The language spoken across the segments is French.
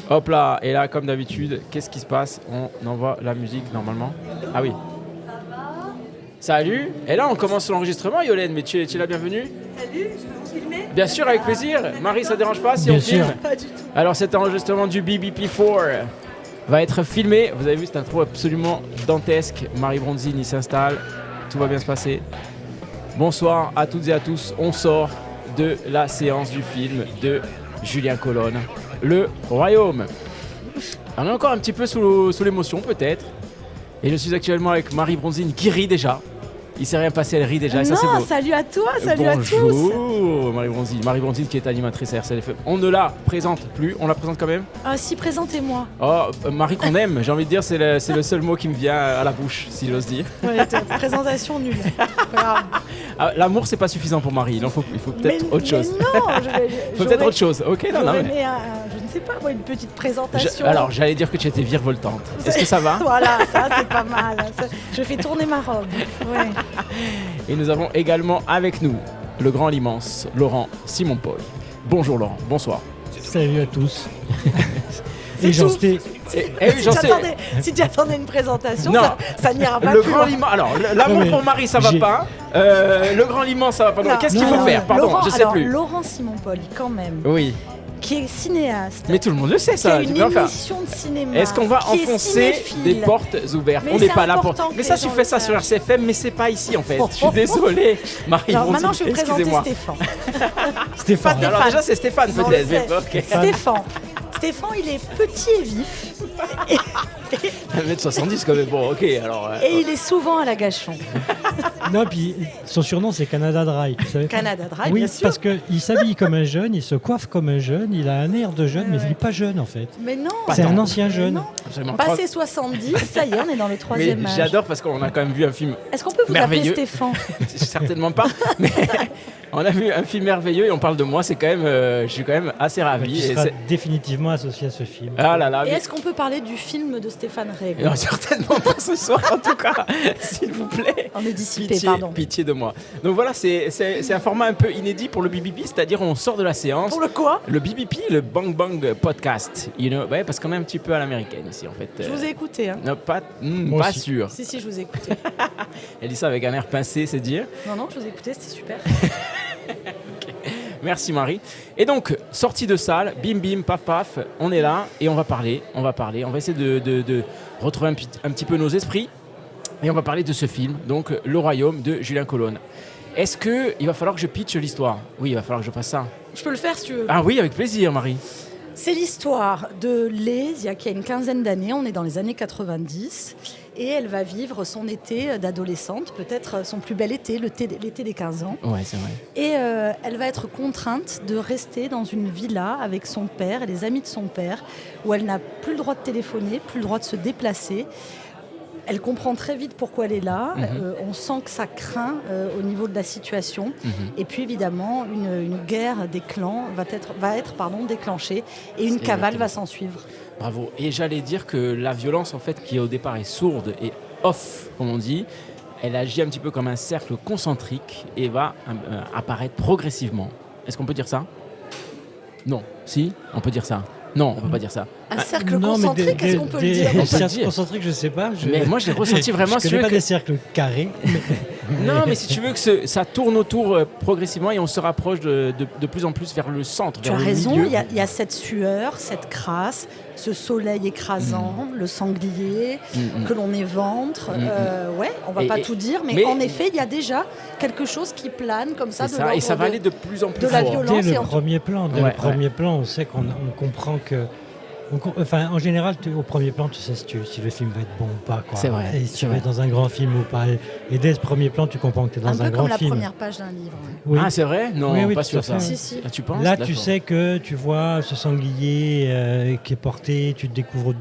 Hop là, et là, comme d'habitude, qu'est-ce qui se passe? On envoie la musique normalement. Ah oui. Salut. Et là, on commence l'enregistrement, Yolène, mais tu es la bienvenue. Salut, je peux vous filmer? Bien sûr, avec plaisir. Marie, ça dérange pas si Bien on filme? sûr. Pas du tout. Alors, cet enregistrement du BBP4 va être filmé. Vous avez vu, c'est un trou absolument dantesque. Marie Bronzini s'installe. Tout va bien se passer. Bonsoir à toutes et à tous. On sort de la séance du film de Julien Colonne, Le Royaume. On est encore un petit peu sous l'émotion, peut-être. Et je suis actuellement avec Marie Bronzini qui rit déjà. Il s'est rien passé, elle rit déjà. Et ça, c'est Non, beau. salut à toi, salut à tous. Bonjour Marie Bronzini. Marie Bronzini qui est animatrice à RCLFM. On ne la présente plus, on la présente quand même. Ah si, présentez-moi. Oh, Marie qu'on aime, j'ai envie de dire, c'est le seul mot qui me vient à la bouche, si j'ose dire. Ouais, présentation nulle. Pas grave. Ah, l'amour, c'est pas suffisant pour Marie, il faut peut-être autre chose. Mais non, Faut peut-être autre chose, ok, non, j'aurais mais... aimé je ne sais pas, moi, une petite présentation. Alors, j'allais dire que tu étais virevoltante. Est-ce que ça va? Voilà, ça c'est pas mal. Je fais tourner ma robe. Ouais. Et nous avons également avec nous le grand, l'immense Laurent Simon-Paul. Bonjour Laurent, bonsoir. Salut à tous. C'est Et j'en tout. sais. Si tu attendais une présentation, Non. ça n'ira pas Le plus grand loin. l'immense. Alors, l'amour Non, mais pour Marie, ça va j'ai- pas. Le grand l'immense, ça va pas. Non, Qu'est-ce qu'il non, faut non, faire? Pardon, Laurent, je sais plus. Laurent Simon-Paul, quand même, Oui, qui est cinéaste, mais tout le monde le sait qui a ça. une Tu peux en faire. émission de cinéma. Est-ce qu'on va qui est enfoncer cinéphile. des portes ouvertes? Mais On n'est c'est pas là pour. important que Mais ça, les tu gens fais le ça sur sachent. RCFM, mais c'est pas ici en fait. Je suis désolé, Marie Alors maintenant, Bronzini, je vais présenter excusez-moi. Stéphane. Stéphane. Pas Alors déjà, c'est Stéphane On le peut-être. sait. Mais ok. Stéphane, il est petit et vif 1m70 quand même. Bon, ok. Alors. et il est souvent à l'agachon. Non, puis son surnom c'est Canada Dry, tu savais pas? Canada Dry, Oui, bien sûr. parce qu'il s'habille comme un jeune, il se coiffe comme un jeune, il a un air de jeune, mais il n'est pas jeune en fait. Mais non. C'est un Attends. ancien Mais jeune. non. Absolument. Passé 70, ça y est, on est dans le Mais troisième âge. j'adore parce qu'on a quand même vu un film. Est-ce qu'on peut vous merveilleux. appeler Stéphane? Certainement pas. Mais on a vu un film merveilleux et on parle de moi. C'est quand même. Je suis quand même assez Tu ravi. Et seras c'est- définitivement associé à ce film. Ah là là. Et mais- est-ce qu'on peut parler du film de Stéphane Rey? Non, certainement pas ce soir en tout cas. S'il vous plaît. On est dissipé, Pitié, pardon. pitié de moi. Donc voilà, c'est un format un peu inédit pour le BBP, c'est-à-dire on sort de la séance. Pour le quoi? Le BBP, le Bang Bang Podcast, ouais, parce qu'on est un petit peu à l'américaine ici en fait. Je vous ai écouté. Hein. Non, pas Moi pas aussi. sûr. Si, je vous ai écouté. Elle dit ça avec un air pincé, c'est dire. Non, je vous ai écouté, c'était super. Merci Marie. Et donc, sortie de salle, bim bim, paf paf, on est là et on va parler. On va essayer de retrouver un petit peu nos esprits et on va parler de ce film, donc Le Royaume de Julien Colonne. Est-ce qu'il va falloir que je pitche l'histoire? Oui, il va falloir que je fasse ça. Je peux le faire si tu veux. Ah oui, avec plaisir Marie. C'est l'histoire de Lésia qui a une quinzaine d'années, on est dans les années 90, et elle va vivre son été d'adolescente, peut-être son plus bel été, l'été des 15 ans. Ouais, c'est vrai. Et elle va être contrainte de rester dans une villa avec son père et les amis de son père, où elle n'a plus le droit de téléphoner, plus le droit de se déplacer. Elle comprend très vite pourquoi elle est là. On sent que ça craint au niveau de la situation. Et puis évidemment, une guerre des clans va être déclenchée et une C'est cavale exactement. va s'en suivre. Bravo. Et j'allais dire que la violence, en fait, qui au départ est sourde et off, comme on dit, elle agit un petit peu comme un cercle concentrique et va apparaître progressivement. Est-ce qu'on peut dire ça? Non. Si? On peut dire ça. Non, on peut pas dire ça. Un cercle Non, mais concentrique, est-ce qu'on peut le dire? On peut le cercles dire. concentriques, je sais pas. Mais moi, je l'ai ressenti vraiment. Je si tu connais veux pas que- des cercles carrés. Non, mais si tu veux que ça tourne autour progressivement et on se rapproche de plus en plus vers le centre, Tu vers as le raison, milieu. il y a cette sueur, cette crasse, ce soleil écrasant, le sanglier que l'on éventre. Ouais, on va pas tout dire, mais en effet, il y a déjà quelque chose qui plane comme ça. C'est ça, et ça va aller de plus en plus de la fort. violence. Dès et le en- premier plan, Ouais, on sait qu'on comprend que. Enfin, en général, au premier plan, tu sais si le film va être bon ou pas. Quoi. C'est vrai, Et c'est si tu vas vrai. être dans un grand film ou pas. Et dès ce premier plan, tu comprends que tu es Un dans peu un comme grand la film. première page d'un livre. ouais. Oui. Ah, c'est vrai? Non, Oui, pas tout sûr à ça. fait. Si, si. Ah, tu penses? Là, D'accord. tu sais que tu vois ce sanglier qui est porté, tu te découvres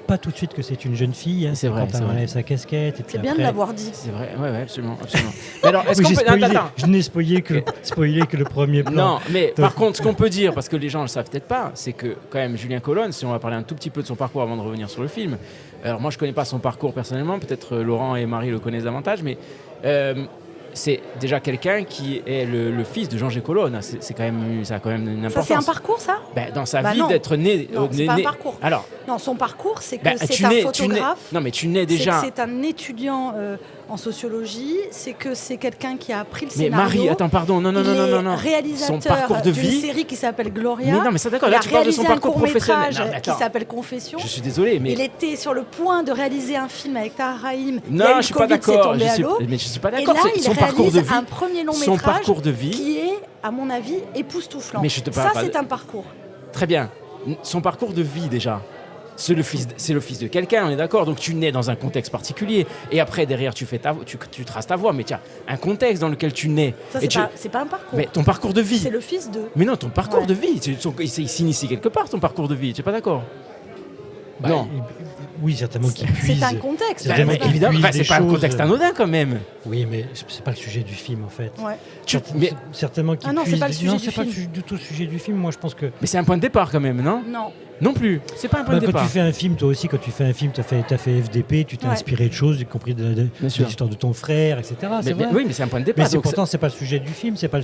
pas tout de suite que c'est une jeune fille. Hein, C'est vrai, quand c'est elle vrai. enlève sa casquette. et puis C'est bien de après- l'avoir dit. C'est vrai, ouais, absolument. Mais alors, est-ce Oui, qu'on j'ai peut... spoilé. Attends. Je n'ai spoilé que le premier plan. Non, mais par contre, ce qu'on peut dire, parce que les gens ne le savent peut-être pas, c'est que quand même Julien Colonne, si on va parler un tout petit peu de son parcours avant de revenir sur le film, alors moi je ne connais pas son parcours personnellement, peut-être Laurent et Marie le connaissent davantage, mais c'est déjà quelqu'un qui est le fils de Jean Colonne. C'est quand même, ça a quand même une importance. Ça, c'est un parcours, ça? Dans sa vie, d'être né. Non, c'est pas un parcours. Alors, non, son parcours, c'est que c'est tu un nais, photographe. Non, mais tu nais déjà. C'est un étudiant en sociologie. C'est que c'est quelqu'un qui a appris le mais scénario. Marie, attends, pardon, non. Réalisateur son parcours de d'une vie. série qui s'appelle Gloria. Mais non, mais ça d'accord. Là, tu parles de son parcours professionnel. Non, qui s'appelle Confession. Je suis désolé, mais il était sur le point de réaliser un film avec Tahar Rahim. Non, je suis pas d'accord. Mais je suis pas d'accord. Et là, il son parcours de vie. Un premier long son métrage parcours de vie qui est, à mon avis, époustouflant. Mais je te parle ça, c'est un parcours. Très bien. Son parcours de vie déjà. C'est le fils de quelqu'un, on est d'accord. Donc tu nais dans un contexte particulier. Et après, derrière, tu traces ta voie. Mais tiens, un contexte dans lequel tu nais. Ça, c'est pas un parcours. Mais ton parcours de vie. C'est le fils de. Mais non, ton parcours de vie. Il s'initie quelque part, ton parcours de vie. Tu n'es pas d'accord? Non. Oui, certainement qu'il puise. C'est un contexte. Évidemment, c'est pas un contexte anodin quand même. Oui, mais c'est pas le sujet du film en fait. Ouais. Certainement qu'il puise. Non, c'est pas le sujet du film. Non, c'est pas du tout le sujet du film. Moi, je pense que. Mais c'est un point de départ quand même, non? Non. Non plus. C'est pas un point de départ. Quand tu fais un film, toi aussi, tu as fait FDP, tu t'es inspiré de choses, y compris de l'histoire de ton frère, etc. Oui, mais c'est un point de départ. Mais pourtant, c'est pas le sujet du film, c'était pas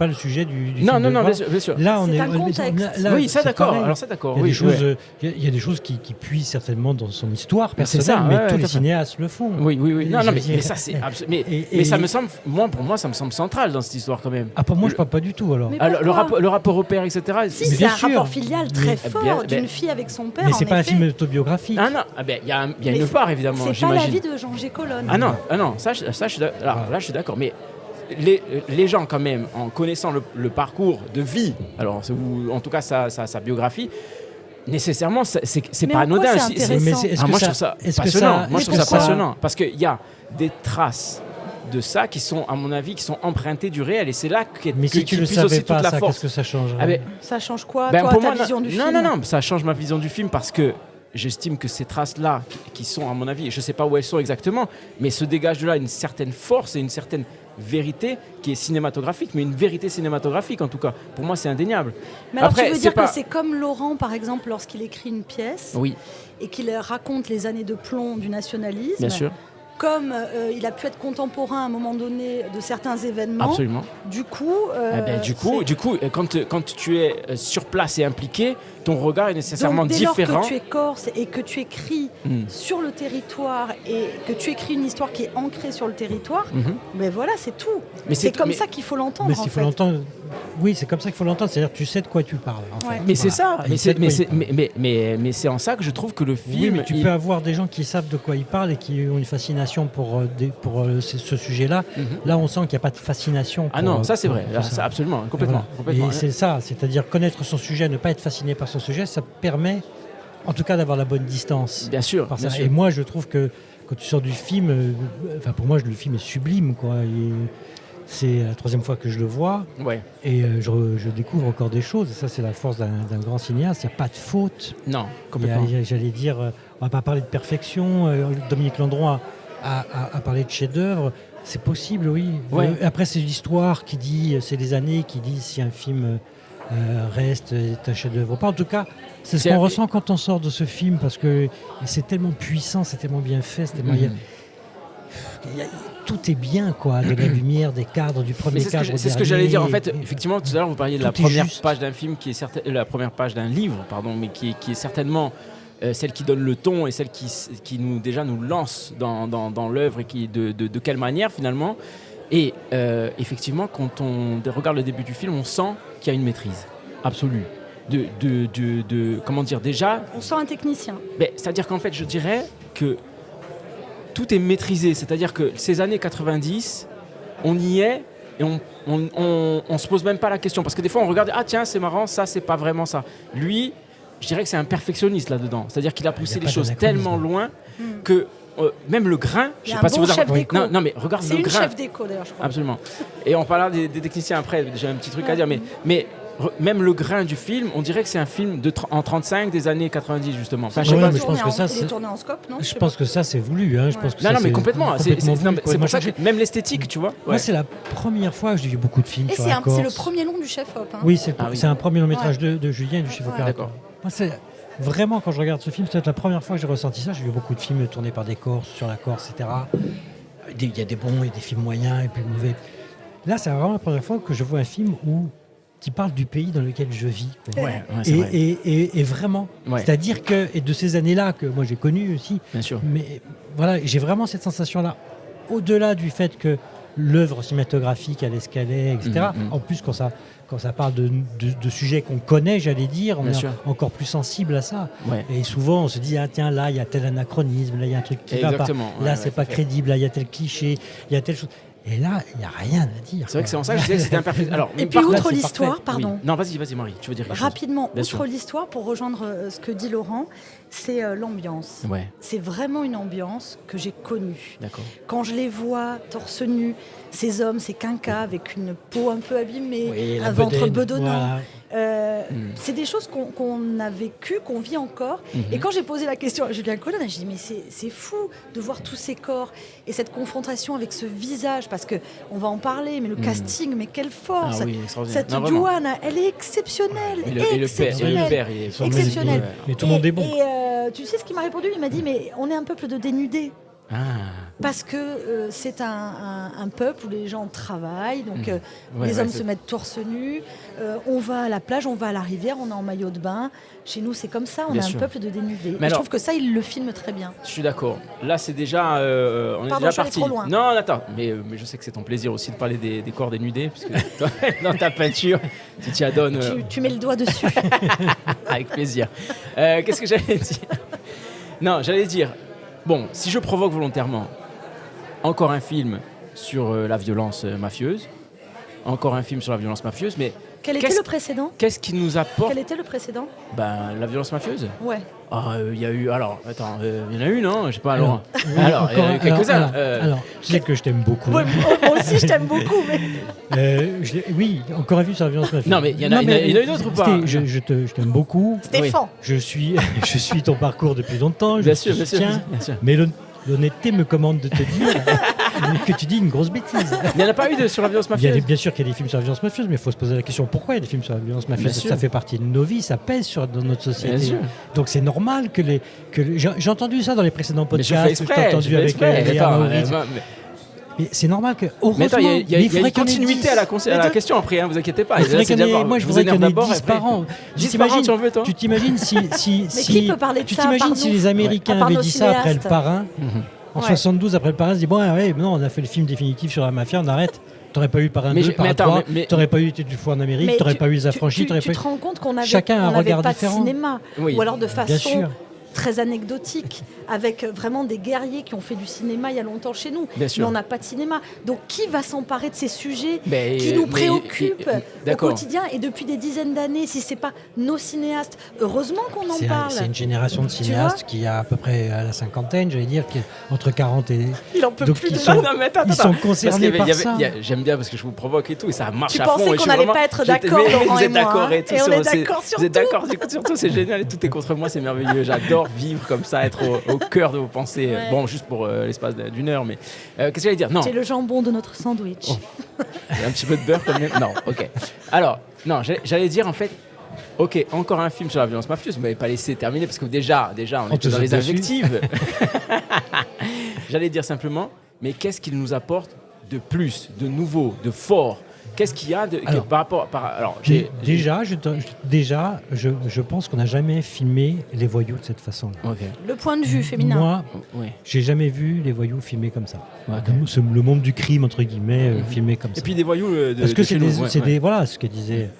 le sujet du film. Non, bien sûr. Là, c'est un contexte. Oui, ça d'accord. Alors ça d'accord. Il y a des choses qui puisent certainement dans son histoire personnelle, mais tous les cinéastes le font. Oui. Non, mais ça c'est mais ça me semble, pour moi, ça me semble central dans cette histoire quand même. Ah, pour moi, je parle pas du tout alors. Le rapport au père, etc. Si, c'est un rapport filial très fort d'une fille avec son père. Mais c'est pas un film autobiographique. Ah non, il y a une part évidemment. C'est pas la vie de Jean Colonne. Ah non, ça je suis d'accord. Mais les gens quand même, en connaissant le parcours de vie, alors ou en tout cas sa biographie, nécessairement c'est pas anodin. Moi je trouve ça passionnant. Moi je trouve ça passionnant parce qu'il y a des traces de ça qui sont, à mon avis, qui sont empruntées du réel, et c'est là mais si tu le savais pas, ça, qu'est-ce que ça change? Ça change quoi, toi, ta vision du film? Non, ça change ma vision du film parce que j'estime que ces traces-là, qui sont, à mon avis, je ne sais pas où elles sont exactement, mais se dégage de là une certaine force et une certaine vérité qui est cinématographique, mais une vérité cinématographique en tout cas. Pour moi, c'est indéniable. Mais alors, tu veux dire que c'est comme Laurent, par exemple, lorsqu'il écrit une pièce et qu'il raconte les années de plomb du nationalisme. Bien sûr. Comme il a pu être contemporain à un moment donné de certains événements. Absolument. Du coup, quand tu es sur place et impliqué, ton regard est nécessairement différent. Dès lors que tu es corse et que tu écris sur le territoire et que tu écris une histoire qui est ancrée sur le territoire, mais voilà, c'est tout. Mais c'est comme ça qu'il faut l'entendre. Mais il faut l'entendre. Oui, c'est comme ça qu'il faut l'entendre. C'est-à-dire que tu sais de quoi tu parles. En fait. Mais c'est ça. Mais c'est en ça que je trouve que le film. Oui, mais tu peux avoir des gens qui savent de quoi ils parlent et qui ont une fascination pour ce sujet-là. Là, on sent qu'il n'y a pas de fascination. Ça c'est vrai. Ça, absolument, complètement. Et c'est ça. C'est-à-dire connaître son sujet, ne pas être fasciné par son sujet, ça permet, en tout cas, d'avoir la bonne distance. Bien sûr. Et moi, je trouve que quand tu sors du film, pour moi, le film est sublime, quoi. C'est la troisième fois que je le vois, et je découvre encore des choses. Et ça, c'est la force d'un grand cinéaste. Il n'y a pas de faute. Non, complètement. J'allais dire, on va pas parler de perfection. Dominique Landron a parlé de chef-d'œuvre. C'est possible, oui. Après, c'est l'histoire qui dit, c'est les années qui disent si un film reste est un chef-d'œuvre. En tout cas, c'est ce qu'on ressent quand on sort de ce film, parce que c'est tellement puissant, c'est tellement bien fait, c'est tellement... tout est bien, quoi, de la lumière, des cadres, du premier cadre. C'est ce que j'allais dire. En fait, effectivement, tout à l'heure, vous parliez de la première page d'un film qui est la première page d'un livre, pardon, mais qui est certainement celle qui donne le ton et celle qui nous lance dans l'œuvre et qui de quelle manière finalement. Et effectivement, quand on regarde le début du film, on sent qu'il y a une maîtrise absolue. Comment dire déjà. On sent un technicien. C'est-à-dire qu'en fait, je dirais que tout est maîtrisé, c'est-à-dire que ces années 90, on y est et on se pose même pas la question, parce que des fois on regarde, ah tiens c'est marrant, ça c'est pas vraiment ça. Lui, je dirais que c'est un perfectionniste là-dedans, c'est-à-dire qu'il a poussé les choses tellement loin que même le grain, je sais pas si vous avez... Non mais regarde le grain. C'est une chef d'éco d'ailleurs, je crois. Absolument. Et on parlera des techniciens après, j'ai un petit truc à dire, mais même le grain du film, on dirait que c'est un film en 35 des années 90 justement. Enfin, je pense que ça, il est tourné en scope, non? Je pense que ça c'est voulu. Je pense que non, mais complètement. C'est pour ça que même l'esthétique, tu vois. Moi, c'est la première fois que j'ai vu beaucoup de films sur la Corse. C'est le premier long du chef-op. Oui, c'est un premier long métrage de Julien du chef opérateur. D'accord. Moi, c'est vraiment, quand je regarde ce film, c'est peut-être la première fois que j'ai ressenti ça. J'ai vu beaucoup de films tournés par des Corses, sur la Corse, etc. Il y a des bons et des films moyens et puis mauvais. Là, c'est vraiment la première fois que je vois un film qui parle du pays dans lequel je vis. Quoi. Ouais, c'est vrai. Et vraiment. Ouais. C'est-à-dire que, et de ces années-là que moi j'ai connues aussi, Bien sûr. mais voilà, j'ai vraiment cette sensation-là. Au-delà du fait que l'œuvre cinématographique, elle escalait, etc. En plus, quand ça parle de sujets qu'on connaît, j'allais dire, on Bien est sûr. encore plus sensible à ça. Ouais. Et souvent, on se dit, ah tiens, là, il y a tel anachronisme, là, il y a un truc qui va pas. Exactement. Là, Ouais, c'est ouais, pas tout à fait. crédible, là, il y a tel cliché, il y a telle chose. Et là, il n'y a rien à dire. C'est vrai que c'est en ça que je disais que c'était imparfait. Alors, Et mais puis par outre contre- l'histoire, parfait. pardon. Oui. Non, vas-y Marie, tu veux dire quelque chose? Rapidement, Bien outre sûr. l'histoire, pour rejoindre ce que dit Laurent, c'est l'ambiance. Ouais, C'est vraiment une ambiance que j'ai connue. d'accord. Quand je les vois torse nu, ces hommes, ces quinquas avec une peau un peu abîmée, Oui, la un ventre bedaine, bedonnant, voilà. c'est des choses qu'on a vécues, qu'on vit encore. Et quand j'ai posé la question à Julien Colonna, j'ai dit mais c'est fou de voir tous ces corps et cette confrontation avec ce visage, parce que on va en parler, mais le casting, mais quelle force! Ah oui, extraordinaire. Cette Non, vraiment. Douane, elle est exceptionnelle, Et le exceptionnelle. père, il est Exceptionnel. Mais tout le monde est bon. Et tu sais ce qu'il m'a répondu? Il m'a dit mais on est un peuple de dénudés. Ah, Parce que c'est un peuple où les gens travaillent, donc Ouais, les ouais, hommes c'est- se mettent torse nu, on va à la plage, on va à la rivière, on est en maillot de bain. Chez nous, c'est comme ça, on Bien est sûr. un peuple de dénudés. Mais Et je alors- trouve que ça, il le filme très bien. je suis d'accord. Là, c'est déjà. On est Pardon, déjà je suis allée parti. trop loin. Non, attends. Mais je sais que c'est ton plaisir aussi de parler des corps dénudés, puisque toi, dans ta peinture, tu t'y adonnes Tu mets le doigt dessus. avec plaisir. Qu'est-ce que j'allais dire? Non, j'allais dire. Bon, si je provoque volontairement, encore un film sur la violence mafieuse. Encore un film sur la violence mafieuse, mais Quel était Qu'est-ce- le précédent? qu'est-ce qui nous apporte Quel était le précédent? ben, la violence mafieuse? Ouais. Ah, il y a eu. Alors, attends, il y en a eu, non? Je sais pas, Alors, alors. Alors, il y en a eu quelques-uns. Alors, tu sais que je t'aime beaucoup. Ouais, moi aussi, je t'aime beaucoup. Mais... Oui, encore un film sur la violence mafieuse. Non, mais il y en a eu d'autres ou pas? Sté, je t'aime beaucoup. Stéphane, Je suis ton parcours depuis longtemps. Je Bien te sûr, bien sûr, soutiens. bien sûr. Mais l'honnêteté me commande de te dire que tu dis une grosse bêtise. Il n'y en a pas eu sur la violence Il y a mafieuse? bien sûr qu'il y a des films sur la violence mafieuse, mais il faut se poser la question pourquoi il y a des films sur la violence mafieuse. Bien sûr. Ça fait partie de nos vies, ça pèse dans notre société. Bien sûr. Donc c'est normal que j'ai entendu ça dans les précédents Mais je fais podcasts, que je t'ai exprès. entendu avec Léa Attends, Maurice. Mais c'est normal que heureusement. mais attends, il y a mais il une faudrait qu'on ait continuité 10. à la question après, hein, vous inquiétez pas. Il faudrait Là, c'est qu'on ait- d'abord- moi, je vous voudrais énerve qu'on ait d'abord, 10 après- par an. 10 par an, tu en veux, toi? Tu t'imagines si qui peut parler de tu ça, t'imagines par si nous les Américains À part avaient nos dit ça après le cinéastes. Parrain en Ouais. 72 après le Parrain, ils se disent bon ouais, non, on a fait le film définitif sur la mafia, on arrête. T'aurais pas eu le Parrain Mais 2, je- mais Parrain attends, 3, mais- t'aurais pas eu été du fois en Amérique, Mais t'aurais tu- pas eu les affranchis, t'aurais tu pas te rends compte qu'on avait, Chacun a un on n'avait regard pas différent. de cinéma, Oui. ou alors de Bien façon sûr. très anecdotique, avec vraiment des guerriers qui ont fait du cinéma il y a longtemps chez nous. Bien sûr. Mais on n'a pas de cinéma. Donc qui va s'emparer de ces sujets Mais- qui nous mais- préoccupent au d'accord. quotidien et depuis des dizaines d'années, si c'est pas nos cinéastes? Heureusement qu'on en parle. C'est une génération de cinéastes qui a à peu près à la cinquantaine, j'allais dire, qui entre 40 et... Il en peut Donc, plus ils de sont- nous. Non, mais attends, Ils attends. sont Parce concernés qu'il y avait- par ça. J'aime bien parce que je vous provoque et tout, et ça marche Tu à fond. pensais et je qu'on suis allait vraiment- pas être j'étais- d'accord, mais Laurent vous et êtes moi, d'accord hein. et tout. Et on est c'est- d'accord sur Vous êtes tout. d'accord, surtout c'est génial et tout est contre moi, c'est merveilleux. J'adore vivre comme ça, être au cœur de vos pensées. Ouais. Bon, juste pour l'espace d'une heure, mais qu'est-ce que j'allais dire? Non, C'est le jambon de notre sandwich. Oh. il y a un petit peu de beurre quand même. Non, ok. Alors, non, j'allais dire en fait. Ok, encore un film sur la violence mafieuse. Vous m'avez pas laissé terminer parce que déjà, on On était te dans les saute dessus. invectives. J'allais dire simplement, mais qu'est-ce qu'il nous apporte de plus, de nouveau, de fort? Qu'est-ce qu'il y a Alors, par rapport alors Déjà, je pense qu'on n'a jamais filmé les voyous de cette façon. Ok. Le point de vue féminin. Moi, Ouais. j'ai jamais vu les voyous filmés comme ça. Ok. Le monde du crime, entre guillemets, filmé comme Et ça. puis des voyous de Parce que de chez nous, ouais, ouais. voilà ce que disait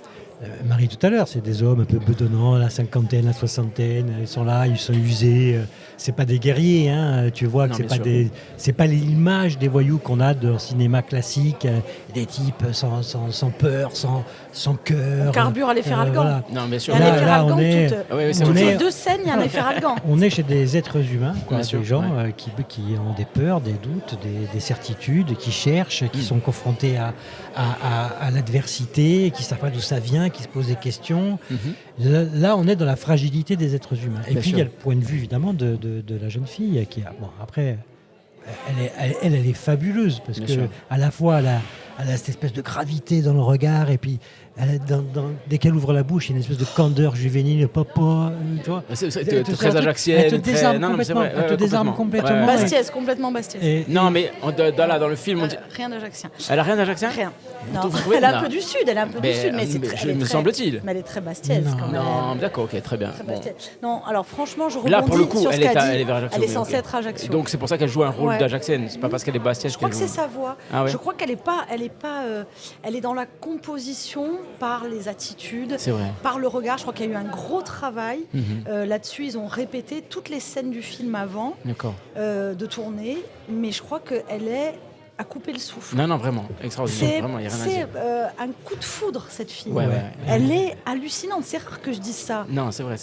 Marie tout à l'heure, c'est des hommes un peu bedonnants, la cinquantaine, la soixantaine, ils sont là, ils sont usés. C'est pas des guerriers, hein, tu vois que Non, c'est bien pas sûr. c'est pas l'image des voyous qu'on a dans le cinéma classique, des types sans peur, sans cœur. On carbure à l'effet Algan. voilà. Non, bien sûr. Il y a un Là, effet là, Algan on est- toutes, Ah ouais, c'est toutes on les est- 2 scènes, il y a un effet Algan. On est chez des êtres humains, quoi, Bien sûr, des gens ouais. qui ont des peurs, des doutes, des certitudes, qui cherchent, qui sont confrontés à l'adversité, qui ne savent pas d'où ça vient, qui se posent des questions. Là, on est dans la fragilité des êtres humains. Et Bien puis, sûr. il y a le point de vue, évidemment, de la jeune fille, qui a... Bon, après, elle est fabuleuse, parce Bien que sûr. à la fois, elle a cette espèce de gravité dans le regard, et puis dès qu'elle ouvre la bouche, il y a une espèce de candeur juvénile, papa, tu vois. C'est très ajaxienne. Elle te désarme complètement. Elle te désarme complètement. Bastiaise, complètement Bastiaise. Non, mais dans le film, on dit... Rien d'ajaxien. Elle a rien d'ajaxien ? Rien. Non. Elle a un peu du sud, mais c'est très... me semble-t-il. Mais elle est très Bastiaise quand même. Non, d'accord, ok, très bien. Bon. Non, alors franchement, je rebondis là, pour le coup, sur ce qu'a dit. Elle est vers Ajaccio. Elle est censée être Ajaccio. Donc c'est pour ça qu'elle joue un rôle d'Ajaxienne. C'est pas parce qu'elle est Bastiaise. Je crois que c'est sa voix. Ah ouais. Je crois qu'elle est dans la composition par les attitudes, par le regard. Je crois qu'il y a eu un gros travail là-dessus. Ils ont répété toutes les scènes du film avant de tourner, mais je crois qu'elle est à couper le souffle. Non, vraiment, extraordinaire. C'est un coup de foudre, cette fille. Ouais. Elle est hallucinante, c'est rare que je dise ça. Non, c'est vrai.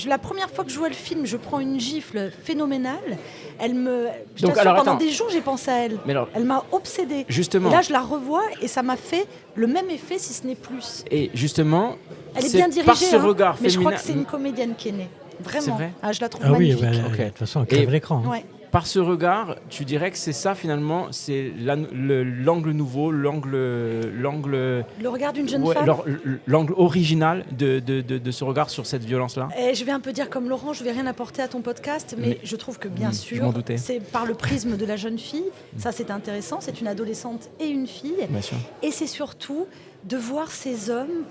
La première fois que je vois le film, je prends une gifle phénoménale. Pendant des jours, j'ai pensé à elle. Elle m'a obsédée. Justement. Et là, je la revois et ça m'a fait le même effet, si ce n'est plus. Et justement, elle est bien dirigée, par ce regard mais féminin... je crois que c'est une comédienne qui est née. Vraiment. C'est vrai je la trouve magnifique. Oui, de toute façon, elle crève l'écran. Ouais. Par ce regard, tu dirais que c'est ça finalement, c'est l'angle nouveau, l'angle... Le regard d'une jeune femme. L'angle original de ce regard sur cette violence-là. Et je vais un peu dire comme Laurent, je ne vais rien apporter à ton podcast, mais je trouve que bien sûr, c'est par le prisme de la jeune fille. Ça, c'est intéressant. C'est une adolescente et une fille. Bien sûr. Et c'est surtout de voir ces hommes,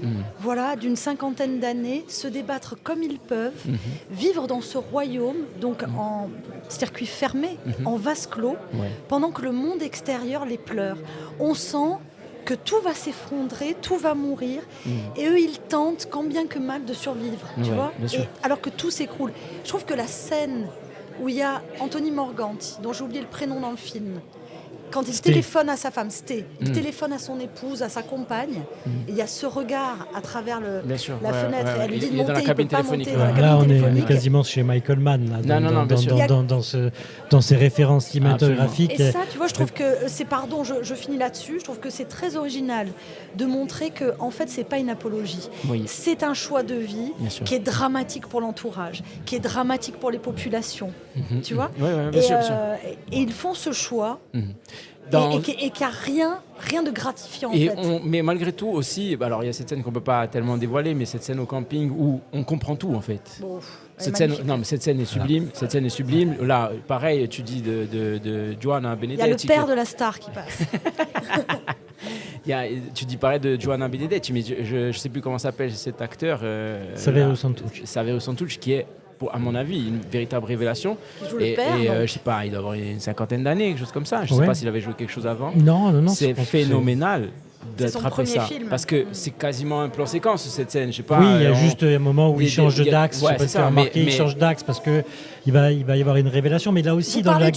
d'une cinquantaine d'années, se débattre comme ils peuvent, vivre dans ce royaume, donc en circuit fermé, en vase clos, pendant que le monde extérieur les pleure. On sent que tout va s'effondrer, tout va mourir, et eux, ils tentent, quand bien que mal, de survivre, tu vois, alors que tout s'écroule. Je trouve que la scène où il y a Anthony Morganti, dont j'ai oublié le prénom dans le film, quand il téléphone à sa femme, il téléphone à son épouse, à sa compagne, et il y a ce regard à travers la fenêtre, et elle lui dit de monter, il ne peut pas monter dans la cabine là, on téléphonique. est quasiment chez Michael Mann, dans ses références cinématographiques. Et ça, tu vois, je trouve que je finis là-dessus, je trouve que c'est très original de montrer que, en fait, c'est pas une apologie. C'est un choix de vie qui est dramatique pour l'entourage, qui est dramatique pour les populations, tu vois. Bien sûr. Et ils font ce choix. Et qu'il n'y a rien de gratifiant en fait. Mais malgré tout aussi, alors il y a cette scène qu'on ne peut pas tellement dévoiler, mais cette scène au camping où on comprend tout en fait. Cette scène est sublime. Cette scène est sublime. Là, pareil, tu dis de Joanna Benedetti. Il y a le père de la star qui passe. Tu dis pareil de Joanna Benedetti, mais je ne sais plus comment s'appelle cet acteur. Saverio Santucci. Saverio Santucci, qui est, à mon avis, une véritable révélation. Il joue le père, je sais pas, il doit avoir une cinquantaine d'années, quelque chose comme ça. Je sais pas s'il avait joué quelque chose avant. Non. C'est phénoménal d'attraper ça. Film. Parce que c'est quasiment un plan séquence, cette scène. Je sais pas. Oui, il y a juste un moment où il change d'axe. Ouais, c'est ça. Il change d'axe parce que il va y avoir une révélation. Mais là aussi, dans la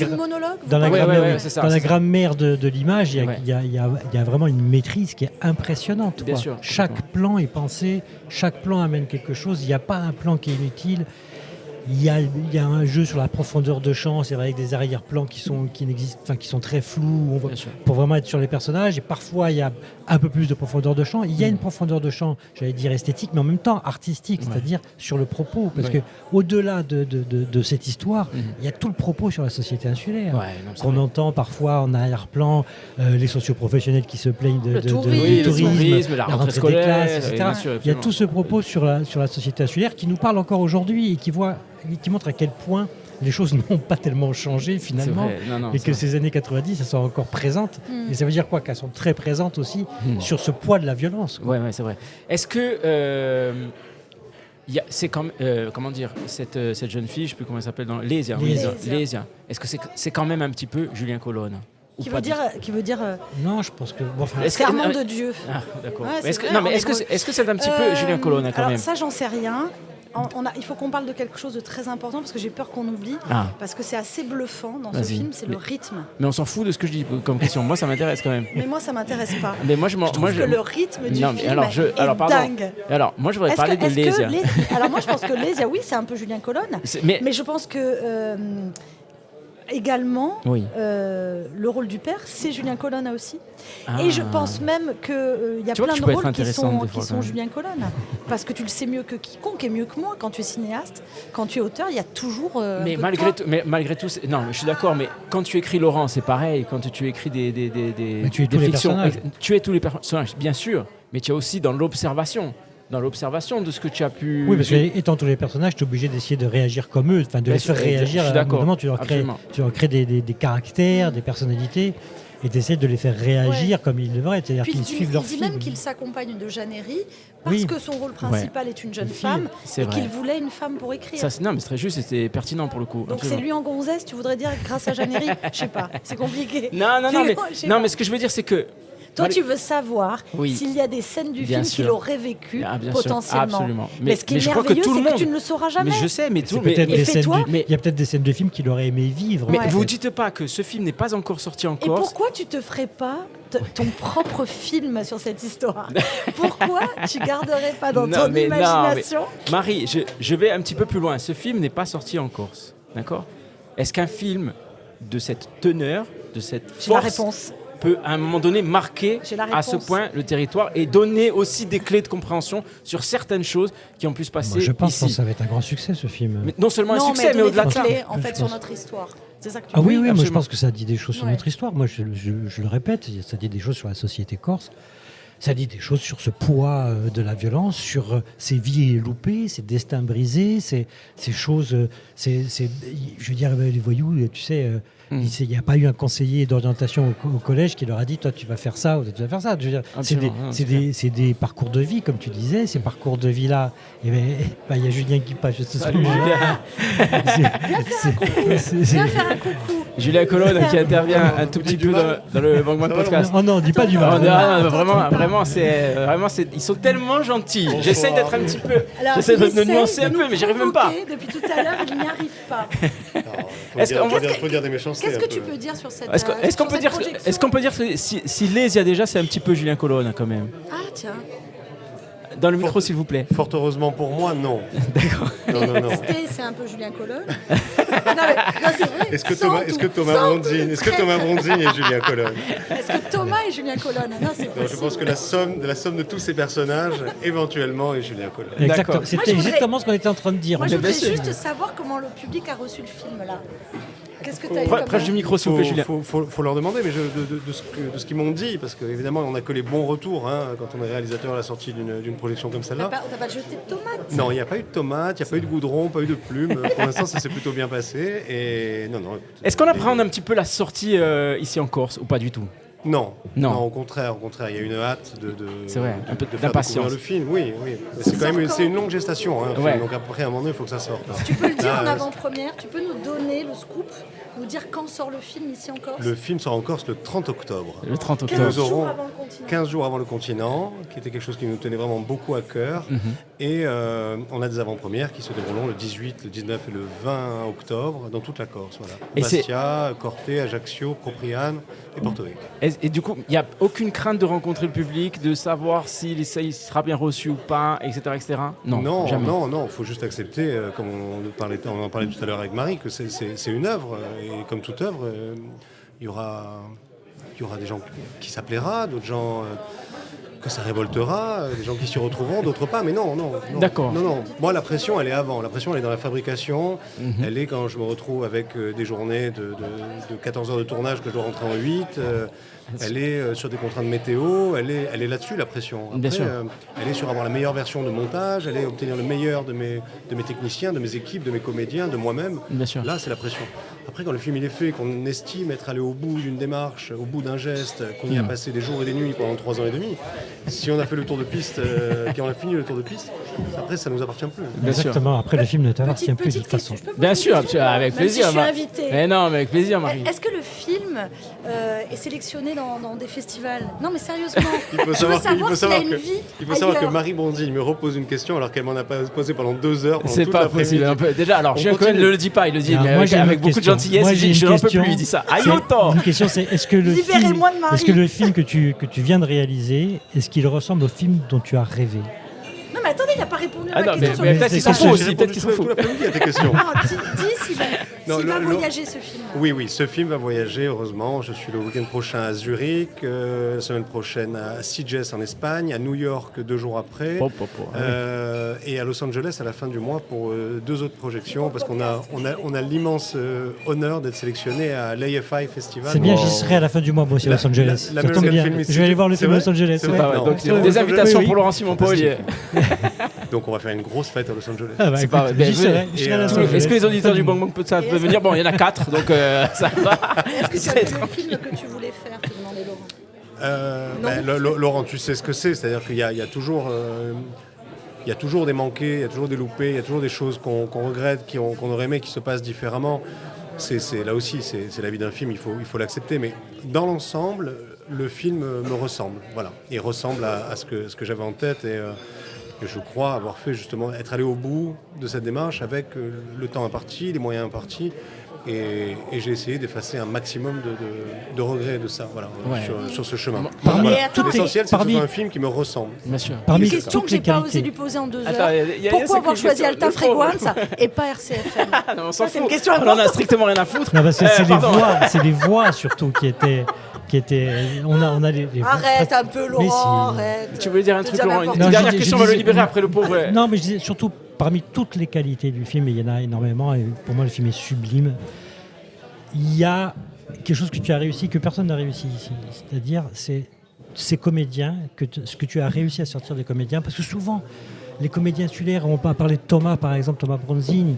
grammaire de l'image, il y a vraiment une maîtrise qui est impressionnante. Bien sûr. Chaque plan est pensé, chaque plan amène quelque chose. Il n'y a pas un plan qui est inutile. Il y a un jeu sur la profondeur de champ, c'est vrai, avec des arrière-plans qui sont très flous, pour vraiment être sur les personnages. Et parfois, il y a un peu plus de profondeur de champ. Il y a une profondeur de champ, j'allais dire esthétique, mais en même temps artistique, c'est-à-dire sur le propos. Parce que au-delà de cette histoire, il y a tout le propos sur la société insulaire. Qu'on entend parfois en arrière-plan, les socioprofessionnels qui se plaignent du tourisme, la rentrée scolaire, des classes, etc. Il y a tout ce propos sur la société insulaire qui nous parle encore aujourd'hui et qui montre à quel point les choses n'ont pas tellement changé finalement, et que ces années 90, elles sont encore présentes. Et ça veut dire quoi ? Qu'elles sont très présentes aussi sur ce poids de la violence. Oui, c'est vrai. Est-ce que c'est comment dire, cette jeune fille, je ne sais plus comment elle s'appelle, Lésia. Est-ce que c'est quand même un petit peu Julien Colonne ? Qui veut dire non, je pense que serment de Dieu. Ah, d'accord. Ouais, est-ce que c'est un petit peu Julien Colonne quand même ? Ça, j'en sais rien. Il faut qu'on parle de quelque chose de très important parce que j'ai peur qu'on oublie, parce que c'est assez bluffant dans ce film, c'est le rythme. Mais on s'en fout de ce que je dis comme question. Moi, ça m'intéresse quand même. Mais moi, ça m'intéresse pas. Mais moi, je trouve que le rythme du film est dingue. Alors, moi, je voudrais parler de Lésia. Alors, moi, je pense que Lésia, oui, c'est un peu Julien Colonne. Mais je pense que également, Oui. le rôle du père, c'est Julien Colonna aussi. Ah. Et je pense même qu'il y a Tu vois plein que tu de peux être rôles qui intéressante des fois, sont quand même. Julien Colonna. Parce que tu le sais mieux que quiconque et mieux que moi. Quand tu es cinéaste, quand tu es auteur, il y a toujours. Mais malgré tout, non, je suis d'accord, mais quand tu écris Laurent, c'est pareil. Quand tu écris des tu es tous les fictions, personnages. tu es tous les personnages, bien sûr, mais tu es aussi dans l'observation de ce que tu as pu. Oui, parce que étant tous les personnages, tu es obligé d'essayer de réagir comme eux, de Bien les sûr, faire réagir. je suis d'accord, À un moment, tu leur crées des caractères, des personnalités, et tu essaies de les faire réagir comme ils devraient, c'est-à-dire Puis qu'ils suivent leur il dit film. même qu'il s'accompagne de Jeanne Herry parce Oui. que son rôle principal est une jeune Une fille, femme c'est et vrai. qu'il voulait une femme pour écrire. Non, mais c'est très juste et c'est pertinent pour le coup. Donc absolument. c'est lui en gonzesse, tu voudrais dire, grâce à Jeanne Herry. Je sais pas, c'est compliqué. Non, Je sais pas. mais ce que je veux dire, c'est que. Toi, tu veux savoir Oui. s'il y a des scènes du Bien film sûr. qu'il aurait vécu Ah, bien sûr, potentiellement. absolument. Mais ce qui est je crois que merveilleux, tout le c'est que monde. tu ne le sauras jamais. Mais je sais, mais C'est tout. peut-être et des scènes fais-toi. il y a peut-être des scènes de films qu'il aurait aimé vivre. Mais Ouais. vous dites pas que ce film n'est pas encore sorti en Et Corse. pourquoi tu te ferais pas ton propre film sur cette histoire? Pourquoi tu garderais pas dans Non, ton mais non, imagination? Marie, je vais un petit peu plus loin. Ce film n'est pas sorti en Corse, d'accord? Est-ce qu'un film de cette teneur, de cette J'ai la force, réponse. peut à un moment donné marquer J'ai la à ce réponse. point le territoire et donner aussi des clés de compréhension sur certaines choses qui ont pu se passer Moi, je pense que ici? ça va être un grand succès, ce film. Mais non seulement un Non, succès, mais donner au-delà de des ça. clés, en Je fait, sur pense. notre histoire. C'est ça que tu Ah veux oui, dire. oui, moi je absolument. pense que ça dit des choses sur Ouais. notre histoire. Moi, je le répète, ça dit des choses sur la société corse. Ça dit des choses sur ce poids de la violence, sur ces vies loupées, ces destins brisés, ces choses. Je veux dire, les voyous, tu sais, il n'y a pas eu un conseiller d'orientation au collège qui leur a dit toi, tu vas faire ça ou tu vas faire ça. Je veux dire, Absolument, non, c'est c'est des parcours de vie, comme tu disais. Ces parcours de vie-là, il y a Julien qui passe juste Salut, Julien. Viens faire un coucou. Julien Colonne qui intervient un tout petit peu dans le Bang Bang Podcast. Oh non, dis pas du Oh, mal. non, vraiment, ils sont tellement gentils. J'essaye d'être un petit peu, Alors, j'essaie il de essaie nuancer un de peu, nous mais j'arrive même pas. provoquer. Depuis tout à l'heure, il n'y arrive pas. Est-ce qu'on faut dire des méchancetés. Qu'est-ce que un tu peu. peux dire sur cette Est-ce qu'on sur peut cette dire, projection est-ce qu'on peut dire que si Lésia déjà c'est un petit peu Julien Colonne quand même. Ah tiens, Dans le micro s'il vous plaît. Fort heureusement pour moi, non. D'accord. Non. Sté, c'est un peu Julien Colonne. non, c'est vrai. Est-ce que Sans Thomas, tout, est-ce que Thomas sans Bronzine, tout, est-ce que Thomas Bronzine est Julien Colonne? Est-ce que Thomas est Julien Colonne? Non, c'est Non, je possible. pense que la somme de tous ces personnages, éventuellement, est Julien Colonne. D'accord. Exactement. Moi, C'était je voudrais- exactement ce qu'on était en train de dire. Moi, en je fait. voudrais bien sûr. juste savoir comment le public a reçu le film là. Qu'est-ce que tu as eu Proche du micro s'il vous plaît Julien. Faut leur demander, mais de ce qu'ils m'ont dit, parce qu'évidemment, on n'a que les bons retours quand on est réalisateur à la sortie d'une projection comme T'as celle-là. pas jeté de tomates? Non, il n'y a pas eu de tomates, il n'y a pas eu de goudron, pas eu de plumes. Pour l'instant, ça s'est plutôt bien passé. Et non. Est-ce qu'on appréhende un petit peu la sortie ici en Corse ou pas du tout? Non, Non. au contraire, il y a une hâte de C'est vrai, un peu de faire d'impatience. découvrir le film. Oui. Mais c'est quand même sort une longue gestation. Un film, Ouais. donc après, à un moment donné, il faut que ça sorte. Tu peux le dire en Là, avant-première, tu peux nous donner le scoop, nous dire quand sort le film ici en Corse? Le film sort en Corse le 30 octobre. Le 30 15 octobre. Nous aurons jours avant le continent. 15 jours avant le continent, qui était quelque chose qui nous tenait vraiment beaucoup à cœur. Et on a des avant-premières qui se dérouleront le 18, le 19 et le 20 octobre dans toute la Corse. Voilà. Et c'est- Bastia, Corte, Ajaccio, Propriane et Porto Vecchio. Et du coup, il n'y a aucune crainte de rencontrer le public, de savoir s'il sera bien reçu ou pas, etc. Non, jamais. Non, faut juste accepter, comme on en parlait tout à l'heure avec Marie, que c'est une œuvre, et comme toute œuvre, il y aura des gens qui ça plaira, d'autres gens que ça révoltera, des gens qui s'y retrouveront, d'autres pas, mais non. D'accord. Non. Moi, la pression, elle est avant. La pression, elle est dans la fabrication. Elle est quand je me retrouve avec des journées de 14 heures de tournage que je dois rentrer en 8. Elle est sur des contraintes météo. Elle est là-dessus, la pression. Après, Bien sûr. elle est sur avoir la meilleure version de montage. Elle est obtenir le meilleur de mes techniciens, de mes équipes, de mes comédiens, de moi-même. Bien sûr. Là, c'est la pression. Après, quand le film il est fait, qu'on estime être allé au bout d'une démarche, au bout d'un geste, qu'on y a passé des jours et des nuits pendant 3 ans et demi, si on a fait le tour de piste, qu'on a fini le tour de piste, après, ça nous appartient plus. Bien sûr. Exactement. Après, le film ne t'appartient plus de Petite toute façon. question, je peux Bien poser sûr, une question avec Même plaisir. Si je suis invitée. Mais non, mais avec plaisir, Marie. Est-ce que le film est sélectionné dans des festivals? Non, mais sérieusement. Il faut savoir, qu'il a une vie il faut savoir que ailleurs. Marie Bronzine me repose une question alors qu'elle m'en a pas posé pendant 2 heures. pendant C'est toute pas l'après-midi. possible. Déjà, alors, On Julien Cohen continue. ne le dit pas, il le dit, Alors, mais moi, j'ai avec une beaucoup de question. gentillesse, Moi, il j'ai dit, je une n'en peux question. plus, il dit ça. Aïe, C'est- autant. Une question, c'est est-ce que le Libérez-moi de Marie. film que tu viens de réaliser, est-ce qu'il ressemble au film dont tu as rêvé? Non, mais attendez, il n'a pas répondu Ah non, ma mais question. peut-être qu'ils s'en c'est- foutent J'ai aussi, peut-être répondu qu'ils s'en tout foutent. l'après-midi à tes questions. Non, dis s'il va, Non, s'il va le- voyager ce film. Oui, ce film va voyager, heureusement. Je suis le week-end prochain à Zurich, la semaine prochaine à Sitges en Espagne, à New York 2 jours après, et à Los Angeles à la fin du mois pour 2 autres projections, parce qu'on a l'immense honneur d'être sélectionné à l'AFI Festival. C'est bien, Wow. j'y serai à la fin du mois, moi aussi, à Los Angeles. la Ça tombe American bien. Film Je Institute. vais aller voir le C'est film à vrai Los Angeles. C'est ouais. vrai Ah ouais, Non. donc Oui, des invitations oui. pour Laurent Simon Paul. Donc on va faire une grosse fête à Los Angeles. Ah bah, C'est écoute, pas- ben, j'y serai, j'y serai à Los Angeles. Est-ce que les auditeurs du Bang Bang peuvent venir? Bon, il y en a 4, donc ça va. Est-ce que c'est le film que tu voulais faire, te demandait Laurent? Laurent, tu sais ce que c'est, c'est-à-dire qu'il y a toujours... il y a toujours des manqués, il y a toujours des loupés, il y a toujours des choses qu'on regrette, qu'on aurait aimé qui se passent différemment. Là aussi, c'est la vie d'un film, il faut l'accepter. Mais dans l'ensemble, le film me ressemble. Voilà. Il ressemble à ce que j'avais en tête et je crois avoir fait justement, être allé au bout de cette démarche avec le temps imparti, les moyens impartis. Et j'ai essayé d'effacer un maximum de regrets de ça, voilà, Ouais. sur ce chemin. Parmi Voilà. toutes les- L'essentiel, c'est que ce parmi- soit un film qui me ressemble. Bien sûr. Parmi Une question que toutes j'ai les pas osé qualités. lui poser en 2 Attends, heures. il y a Pourquoi ça avoir qui- choisi le Alta pauvre. Frequenza et pas RCFM? Ah non, on s'en Ça, c'est fout. une question On en a importante. strictement rien à foutre. Non, parce que c'est pardon. les voix surtout qui étaient. On a les voix. Arrête un peu, Mais Laurent, si. arrête. Tu voulais dire un De truc, dire Laurent? Une n'importe Non, dernière je question, on va le disais- libérer après le pauvre. Non, mais je disais surtout parmi toutes les qualités du film, et il y en a énormément, et pour moi le film est sublime, il y a quelque chose que tu as réussi, que personne n'a réussi ici. C'est-à-dire, c'est ces comédiens, ce que tu as réussi à sortir des comédiens, parce que souvent, les comédiens insulaires, on va parler de Thomas, par exemple, Thomas Bronzini,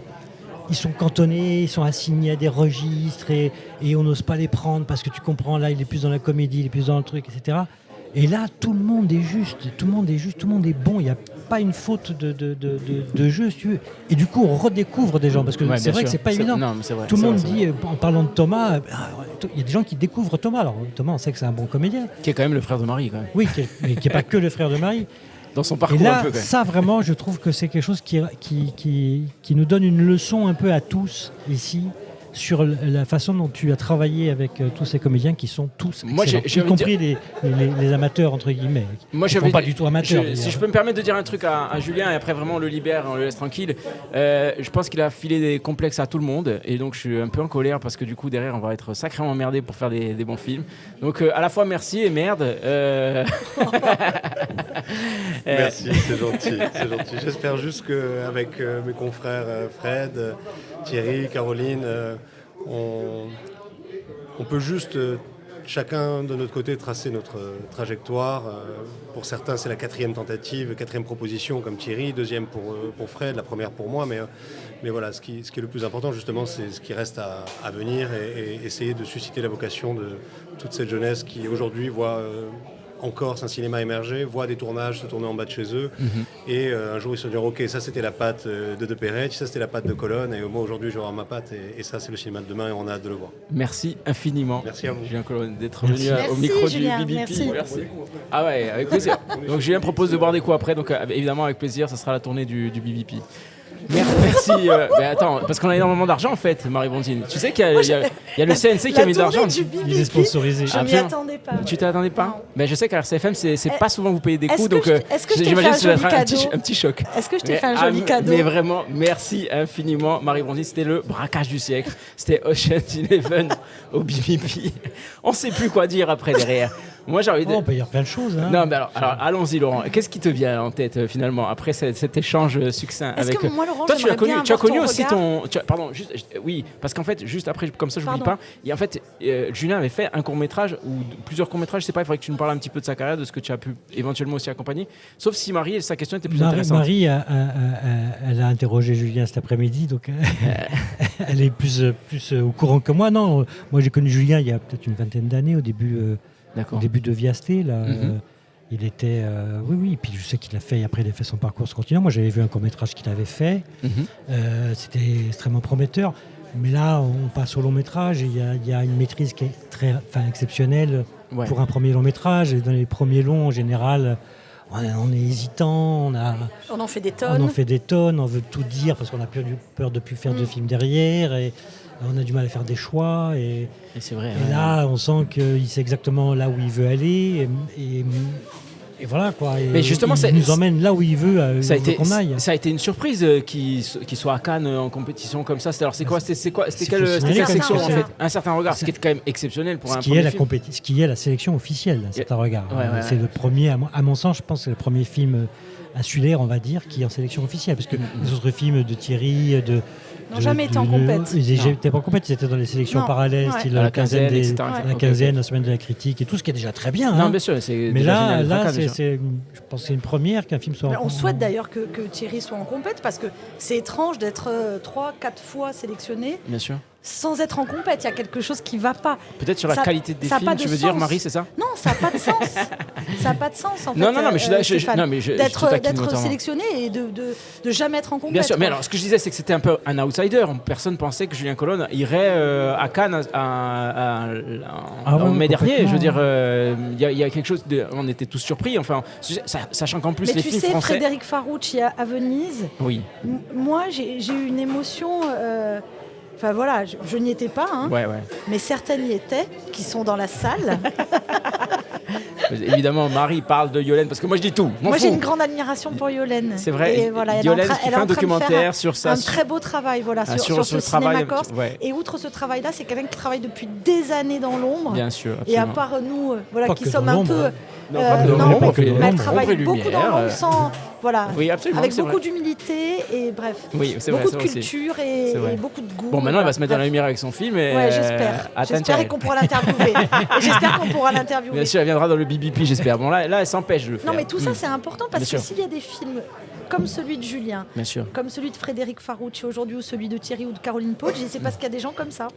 ils sont cantonnés, ils sont assignés à des registres, et on n'ose pas les prendre, parce que tu comprends, là, il est plus dans la comédie, il est plus dans le truc, etc. Et là, tout le monde est juste, tout le monde est bon, il n'y a pas une faute de jeu, si tu veux. Et du coup, on redécouvre des gens, parce que Ouais, c'est bien vrai que sûr. c'est pas évident. Non, mais c'est vrai. Tout le c'est monde vrai, c'est dit, en parlant de Thomas, il y a des gens qui découvrent Thomas. Alors, Thomas, on sait que c'est un bon comédien. vrai. Qui est quand même le frère de Marie, quand même. Oui, mais qui n'est pas que le frère de Marie. Dans son Et parcours un là, peu, quand même. ça, vraiment, je trouve que c'est quelque chose qui nous donne une leçon un peu à tous, ici, sur la façon dont tu as travaillé avec tous ces comédiens qui sont tous Moi, excellents, j'ai y envie de compris les amateurs, entre guillemets. Moi, Ils ne sont pas du tout amateurs. Si je peux me permettre de dire un truc à Julien, et après vraiment on le libère, on le laisse tranquille. Je pense qu'il a filé des complexes à tout le monde, et donc je suis un peu en colère parce que du coup derrière on va être sacrément emmerdé pour faire des bons films. Donc à la fois merci et merde. Merci, c'est gentil, c'est gentil. J'espère juste qu'avec mes confrères Fred, Thierry, Caroline, on peut juste chacun de notre côté tracer notre trajectoire. Pour certains, c'est la 4e tentative, 4e proposition comme Thierry, 2e pour Fred, la première pour moi. Mais voilà, ce qui est le plus important justement, c'est ce qui reste à venir et essayer de susciter la vocation de toute cette jeunesse qui aujourd'hui voit en Corse un cinéma émerger, voit des tournages se tourner en bas de chez eux, et un jour ils se disent ok, ça c'était la patte de Perret, ça c'était la patte de Colonne, et moi aujourd'hui je vais avoir ma patte, et ça c'est le cinéma de demain et on a hâte de le voir. Merci infiniment. Merci à vous. Julien Colonne d'être Merci. venu au Merci, micro Julien, du BBP. merci. Ah ouais, avec plaisir. Donc Julien propose de boire des coups après, donc évidemment avec plaisir, ça sera la tournée du BBP. Merci. Mais attends, parce qu'on a énormément d'argent en fait, Marie Bronzine. Tu sais qu'il y a le CNC qui a mis de l'argent. Il est sponsorisé. Je m'y Absolument. attendais pas. Tu t'attendais pas? Non. Mais je sais qu'à RCFM, c'est pas souvent vous payez des Est-ce coups, que donc est-ce que je t'ai j'imagine fait que ça va un être joli cadeau un petit choc. Est-ce que je t'ai Mais, fait un joli cadeau? Mais vraiment, merci infiniment, Marie Bronzine. C'était le braquage du siècle. C'était Ocean's 11 au BBP. On sait plus quoi dire après derrière. Moi, j'ai envie de. On peut dire plein de choses. Hein. Non, mais alors allons-y, Laurent. Qu'est-ce qui te vient en tête finalement après cet échange succinct Est-ce avec. que moi, Laurent, Toi, tu as j'aimerais bien connu avoir ton aussi regard. pardon, oui, parce qu'en fait, juste après, comme ça, je n'oublie Pardon. pas. Et en fait, Julien avait fait un court métrage ou plusieurs courts métrages. Je sais pas. Il faudrait que tu nous parles un petit peu de sa carrière, de ce que tu as pu éventuellement aussi accompagner. Sauf si Marie, sa question était plus intéressante. Marie elle a interrogé Julien cet après-midi, donc elle est plus au courant que moi. Non, moi j'ai connu Julien il y a peut-être une vingtaine d'années, au début D'accord. de Viasté. Là, Mhm. il était, oui, et puis je sais qu'il a fait, après il a fait son parcours sur continent. Moi j'avais vu un court-métrage qu'il avait fait, Mhm. c'était extrêmement prometteur. Mais là, on passe au long-métrage, et il y a une maîtrise qui est exceptionnelle Ouais. pour un premier long-métrage. Et dans les premiers longs, en général, on est hésitant, On en fait des on en tonnes. fait des tonnes, on veut tout dire parce qu'on a peur de ne plus faire de films derrière, et on a du mal à faire des choix. Et Et c'est vrai. là, on sent qu'il sait exactement là où il veut aller. Et Et voilà quoi. Et Mais justement, il nous emmène là où il veut, qu'on aille. Ça a été une surprise qu'il soit à Cannes en compétition comme ça. C'était quelle sélection en fait? Un certain regard, ce qui est quand même exceptionnel pour un premier film. Ce qui est la sélection officielle, Un certain regard. C'est le premier, à mon sens, je pense, c'est le premier film insulaire, on va dire, qui est en sélection officielle, parce que les autres films de Thierry, n'ont jamais été en compète. Ils n'étaient pas en compète, ils étaient dans les sélections parallèles, style la quinzaine, la semaine de la critique et tout, ce qui est déjà très bien. Non, bien sûr. Mais là, je pense que c'est une première qu'un film soit en compète. On souhaite d'ailleurs que Thierry soit en compète, parce que c'est étrange d'être 3-4 fois sélectionné. Bien sûr. Sans être en compète, il y a quelque chose qui ne va pas. Peut-être sur la qualité des films, tu veux dire, Marie, c'est ça? Non, ça n'a pas de sens. Ça n'a pas de sens, en fait. Non, mais d'être sélectionné et de jamais être en compète. Bien sûr, mais alors, ce que je disais, c'est que c'était un peu un outsider. Personne pensait que Julien Colonne irait à Cannes en mai dernier. Je veux dire, il y a quelque chose on était tous surpris, enfin, sachant qu'en plus, les films français... Mais tu sais, Frédéric Farouchi à Venise, oui. Moi, j'ai eu une émotion... Enfin voilà, je n'y étais pas, mais certaines y étaient, qui sont dans la salle. Évidemment, Marie parle de Yolène, parce que moi je dis tout. Moi j'ai une grande admiration pour Yolène. C'est vrai, et voilà, Yolène qui fait un documentaire sur ça. Un très beau travail sur ce cinéma corse. Et outre ce travail-là, c'est quelqu'un qui travaille depuis des années dans l'ombre. Bien sûr, absolument. Et à part nous, qui sommes un peu... elle travaille beaucoup dans l'ombre sans... Voilà, oui, absolument, avec beaucoup d'humilité et bref, beaucoup de culture et beaucoup de goût. Bon, maintenant elle va se mettre dans la lumière avec son film. Ouais, j'espère. J'espère qu'on pourra l'interviewer. Bien sûr, elle viendra dans le BBP, j'espère. Bon, là, elle s'empêche de le faire. Non, mais tout ça, c'est important parce que s'il y a des films comme celui de Julien, comme celui de Frédéric Farouchi aujourd'hui, ou celui de Thierry ou de Caroline Paul, je ne sais pas qu'il y a des gens comme ça.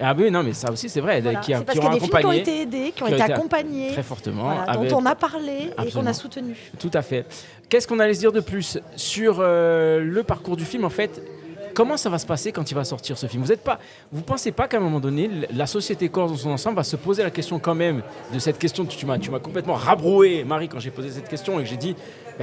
Ah oui, non, mais ça aussi, c'est vrai. Voilà. C'est parce qu'il y a des films qui ont été aidés, qui ont été accompagnés. Très fortement. Dont on a parlé et qu'on a soutenu. Tout à fait. Qu'est-ce qu'on allait se dire de plus sur le parcours du film, en fait? Comment ça va se passer quand il va sortir ce film? Vous pensez pas qu'à un moment donné, la société corse dans son ensemble va se poser la question quand même de cette question? Tu m'as complètement rabroué, Marie, quand j'ai posé cette question et que j'ai dit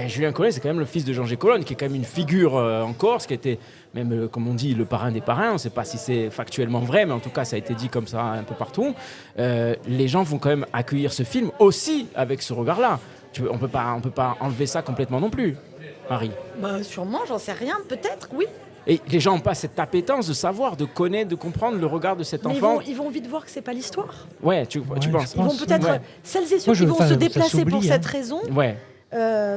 Julien Colonne, c'est quand même le fils de Jean-G Colonne, qui est quand même une figure en Corse, qui était même, comme on dit, le parrain des parrains. On ne sait pas si c'est factuellement vrai, mais en tout cas, ça a été dit comme ça un peu partout. Les gens vont quand même accueillir ce film aussi avec ce regard-là. On peut pas enlever ça complètement non plus, Marie. Sûrement, j'en sais rien, peut-être, oui. Et les gens n'ont pas cette appétence de savoir, de connaître, de comprendre le regard de cet enfant. Ils vont vite voir que c'est pas l'histoire. Ouais, tu penses. Ils vont peut-être, celles et ceux qui vont se déplacer pour cette raison,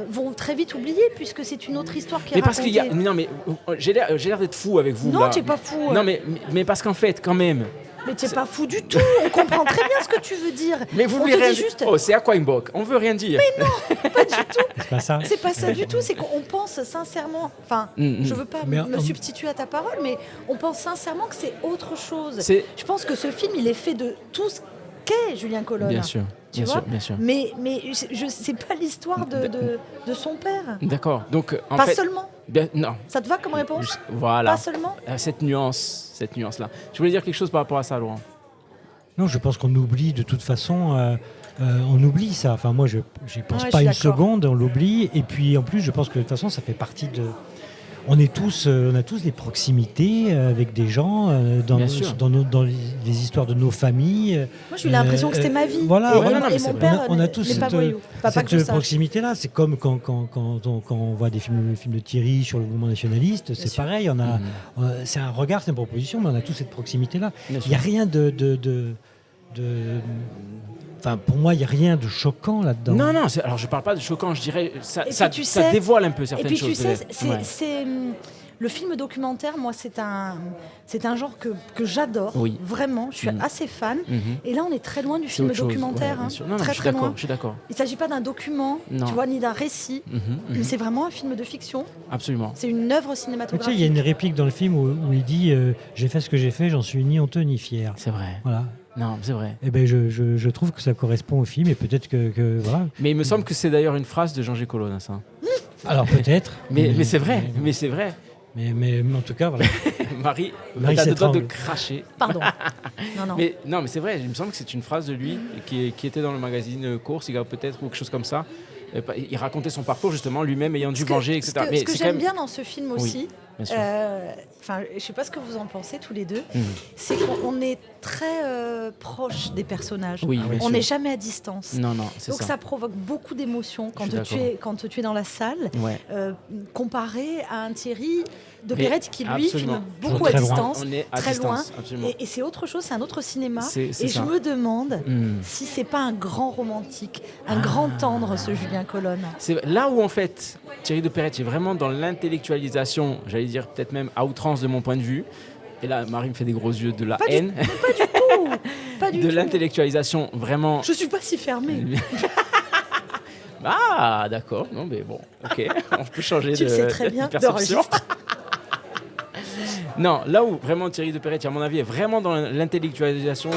vont très vite oublier, puisque c'est une autre histoire qui est racontée. Non, mais j'ai l'air d'être fou avec vous. Non, tu n'es pas fou. Non, mais parce qu'en fait, quand même... Mais tu n'es pas fou du tout, on comprend très bien ce que tu veux dire. Mais vous voulez rien dire. Oh, c'est à quoi une boque? On veut rien dire. Mais non, pas du tout. C'est pas ça. C'est pas ça du tout, c'est qu'on pense sincèrement, enfin, je veux pas me substituer à ta parole, mais on pense sincèrement que c'est autre chose. Je pense que ce film, il est fait de tout ce qu'est Julien Colonne. Bien sûr. Bien sûr. Mais c'est pas l'histoire de son père. D'accord. Donc, pas seulement. Non. Ça te va comme réponse? Voilà. Pas seulement. Cette nuance-là. Tu voulais dire quelque chose par rapport à ça, Laurent? Non, je pense qu'on oublie de toute façon. On oublie ça. Enfin, moi, je n'y pense pas une seconde. On l'oublie. Et puis, en plus, je pense que de toute façon, ça fait partie de. On a tous des proximités avec des gens dans les histoires de nos familles. Moi, j'ai eu l'impression que c'était ma vie. Voilà, et mon père on a tous cette proximité-là. C'est comme quand on voit des films de Thierry sur le mouvement nationaliste, c'est pareil. C'est un regard, c'est une proposition, mais on a tous cette proximité-là. Il n'y a rien Enfin, pour moi, il n'y a rien de choquant là-dedans. Non, alors je ne parle pas de choquant, je dirais ça dévoile un peu certaines choses. Et puis tu sais, c'est le film documentaire, moi, c'est un genre que j'adore, vraiment, je suis assez fan. Et là, on est très loin du film documentaire, très loin. Je suis d'accord. Il ne s'agit pas d'un document, tu vois, ni d'un récit, mais c'est vraiment un film de fiction. Absolument. C'est une œuvre cinématographique. Tu sais, il y a une réplique dans le film où il dit j'ai fait ce que j'ai fait, j'en suis ni honteux ni fier. C'est vrai. Voilà. Non, c'est vrai. Eh ben, je trouve que ça correspond au film et peut-être que voilà. Mais il me semble que c'est d'ailleurs une phrase de Jean-G Colonne, ça. Alors peut-être. Mais c'est vrai. Mais c'est vrai. Mais en tout cas, voilà. Marie t'as le droit de cracher. Pardon. Non. Mais c'est vrai. Il me semble que c'est une phrase de lui qui était dans le magazine Course, peut-être ou quelque chose comme ça. Il racontait son parcours justement, lui-même ayant dû venger, etc. Ce que j'aime bien dans ce film aussi, Bien sûr. Je ne sais pas ce que vous en pensez tous les deux. C'est qu'on est très proche des personnages. Oui, bien on sûr. n'est jamais à distance. Non, c'est Donc ça provoque beaucoup d'émotions quand Je suis tu es dans la salle, Ouais. comparé à un Thierry de Perrette qui lui absolument. filme beaucoup Très à loin. distance, On est à très distance, loin. absolument. Et c'est autre chose, c'est un autre cinéma. C'est Et ça. je me demande Hmm. si c'est pas un grand romantique, un grand tendre, ce Julien Colonne. C'est là où en fait Thierry de Perrette est vraiment dans l'intellectualisation, j'allais dire peut-être même à outrance de mon point de vue. Et là, Marie me fait des gros yeux de la haine. Pas du De tout. l'intellectualisation vraiment. Je suis pas si fermée. Ah, d'accord. Non, mais bon, ok. On peut changer Tu de le sais très bien, de perception. de registre. Non, là où vraiment Thierry de Perrette, à mon avis, est vraiment dans l'intellectualisation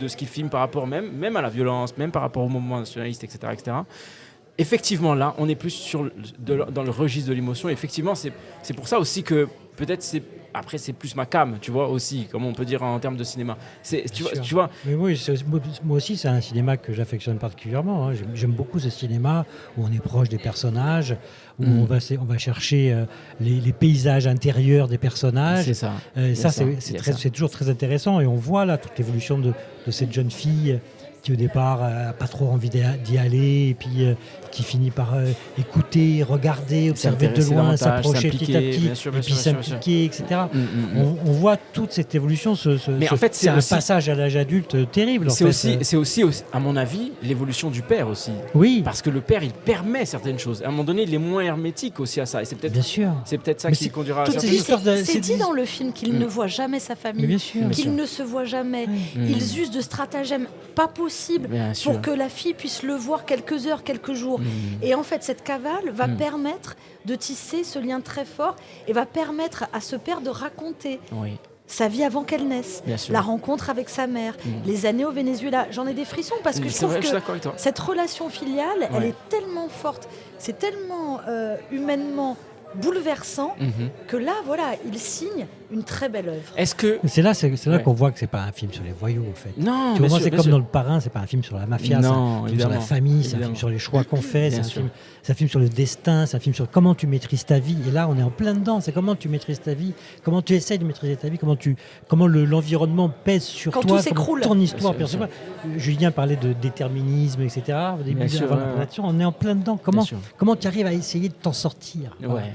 de ce qu'il filme par rapport même à la violence, même par rapport au mouvement nationaliste, etc., etc. Effectivement, là, on est plus dans le registre de l'émotion. Effectivement, c'est pour ça aussi que peut-être après, c'est plus ma came, tu vois, aussi, comme on peut dire en termes de cinéma. Tu vois. Mais oui, moi aussi, c'est un cinéma que j'affectionne particulièrement. Hein. J'aime beaucoup ce cinéma où on est proche des personnages, où on va chercher les paysages intérieurs des personnages. C'est ça. Ça, c'est toujours très intéressant. Et on voit là toute l'évolution de cette jeune fille qui au départ n'a pas trop envie d'y aller, et puis qui finit par écouter, regarder, observer de loin, s'approcher petit à petit, et puis s'impliquer, etc. On voit toute cette évolution. Mais en fait, c'est un aussi, passage à l'âge adulte terrible. C'est aussi, à mon avis, l'évolution du père aussi. Oui. Parce que le père, il permet certaines choses. À un moment donné, il est moins hermétique aussi à ça. Et c'est peut-être, bien sûr. C'est peut-être ça qui conduira à toutes certaines ces choses. histoires C'est dit dans le film qu'il ne voit jamais sa famille, bien sûr. qu'il ne se voit jamais. Ils usent de stratagèmes pas possibles Bien sûr. pour que la fille puisse le voir quelques heures, quelques jours. Et en fait, cette cavale va permettre de tisser ce lien très fort et va permettre à ce père de raconter Oui. sa vie avant qu'elle naisse, Bien sûr. la rencontre avec sa mère, les années au Venezuela. J'en ai des frissons parce que je C'est trouve vrai, je suis que d'accord avec toi. cette relation filiale, elle Ouais. est tellement forte, c'est tellement humainement bouleversant que là, voilà, il signe une très belle œuvre. Est-ce que... C'est là Ouais. qu'on voit que c'est pas un film sur les voyous, en fait. Non, Tu vois, bien moi, sûr, c'est bien comme sûr. dans Le Parrain, c'est pas un film sur la mafia, Non, c'est un film sur évidemment, la famille, c'est un évidemment. film sur les choix qu'on fait, Bien c'est sûr. un film sur le destin, c'est un film sur comment tu maîtrises ta vie. Et là, on est en plein dedans. C'est comment tu maîtrises ta vie, comment tu essayes de maîtriser ta vie, comment l'environnement pèse sur Quand toi, tout s'écroule. ton histoire Bien sûr, personnelle. Julien parlait de déterminisme, etc. Au début, Bien sûr, avant la ouais, ouais. présentation, on est en plein dedans. Bien sûr. Comment tu arrives à essayer de t'en sortir? Ouais.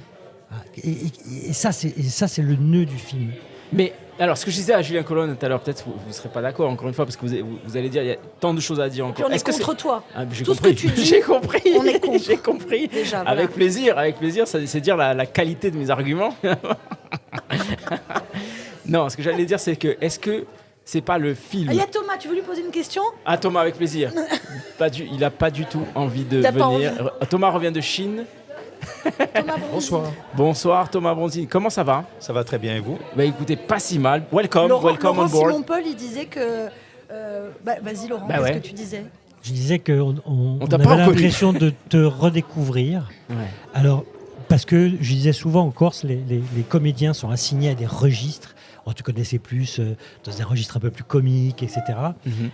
Et ça, c'est le nœud du film. Mais alors, ce que je disais à Julien Colonne tout à l'heure, peut-être vous ne serez pas d'accord, encore une fois, parce que vous allez dire il y a tant de choses à dire Puis encore. on est contre toi. Ah, j'ai Tout ce compris. que tu dis, J'ai compris. on est contre. J'ai compris. Déjà, Avec voilà. plaisir, c'est dire la qualité de mes arguments. Non, ce que j'allais dire, c'est que est-ce que c'est pas le film? Il y a Thomas, tu veux lui poser une question? Ah, Thomas, avec plaisir. Il n'a pas du tout envie de Il a pas venir. Thomas revient de Chine. Thomas Bronzy. Bonsoir, Bonsoir, Thomas Bronzini. Comment ça va? ça va très bien et vous? Bah écoutez, pas si mal. Welcome Laurent on board. Simon-Paul, il disait que... vas-y Laurent, Bah qu'est-ce ouais. que tu disais? Je disais qu'on t'a avait pas reconnu. l'impression de te redécouvrir. Ouais. Alors, parce que je disais souvent en Corse, les comédiens sont assignés à des registres. Tu connaissais plus dans un registre un peu plus comique, etc.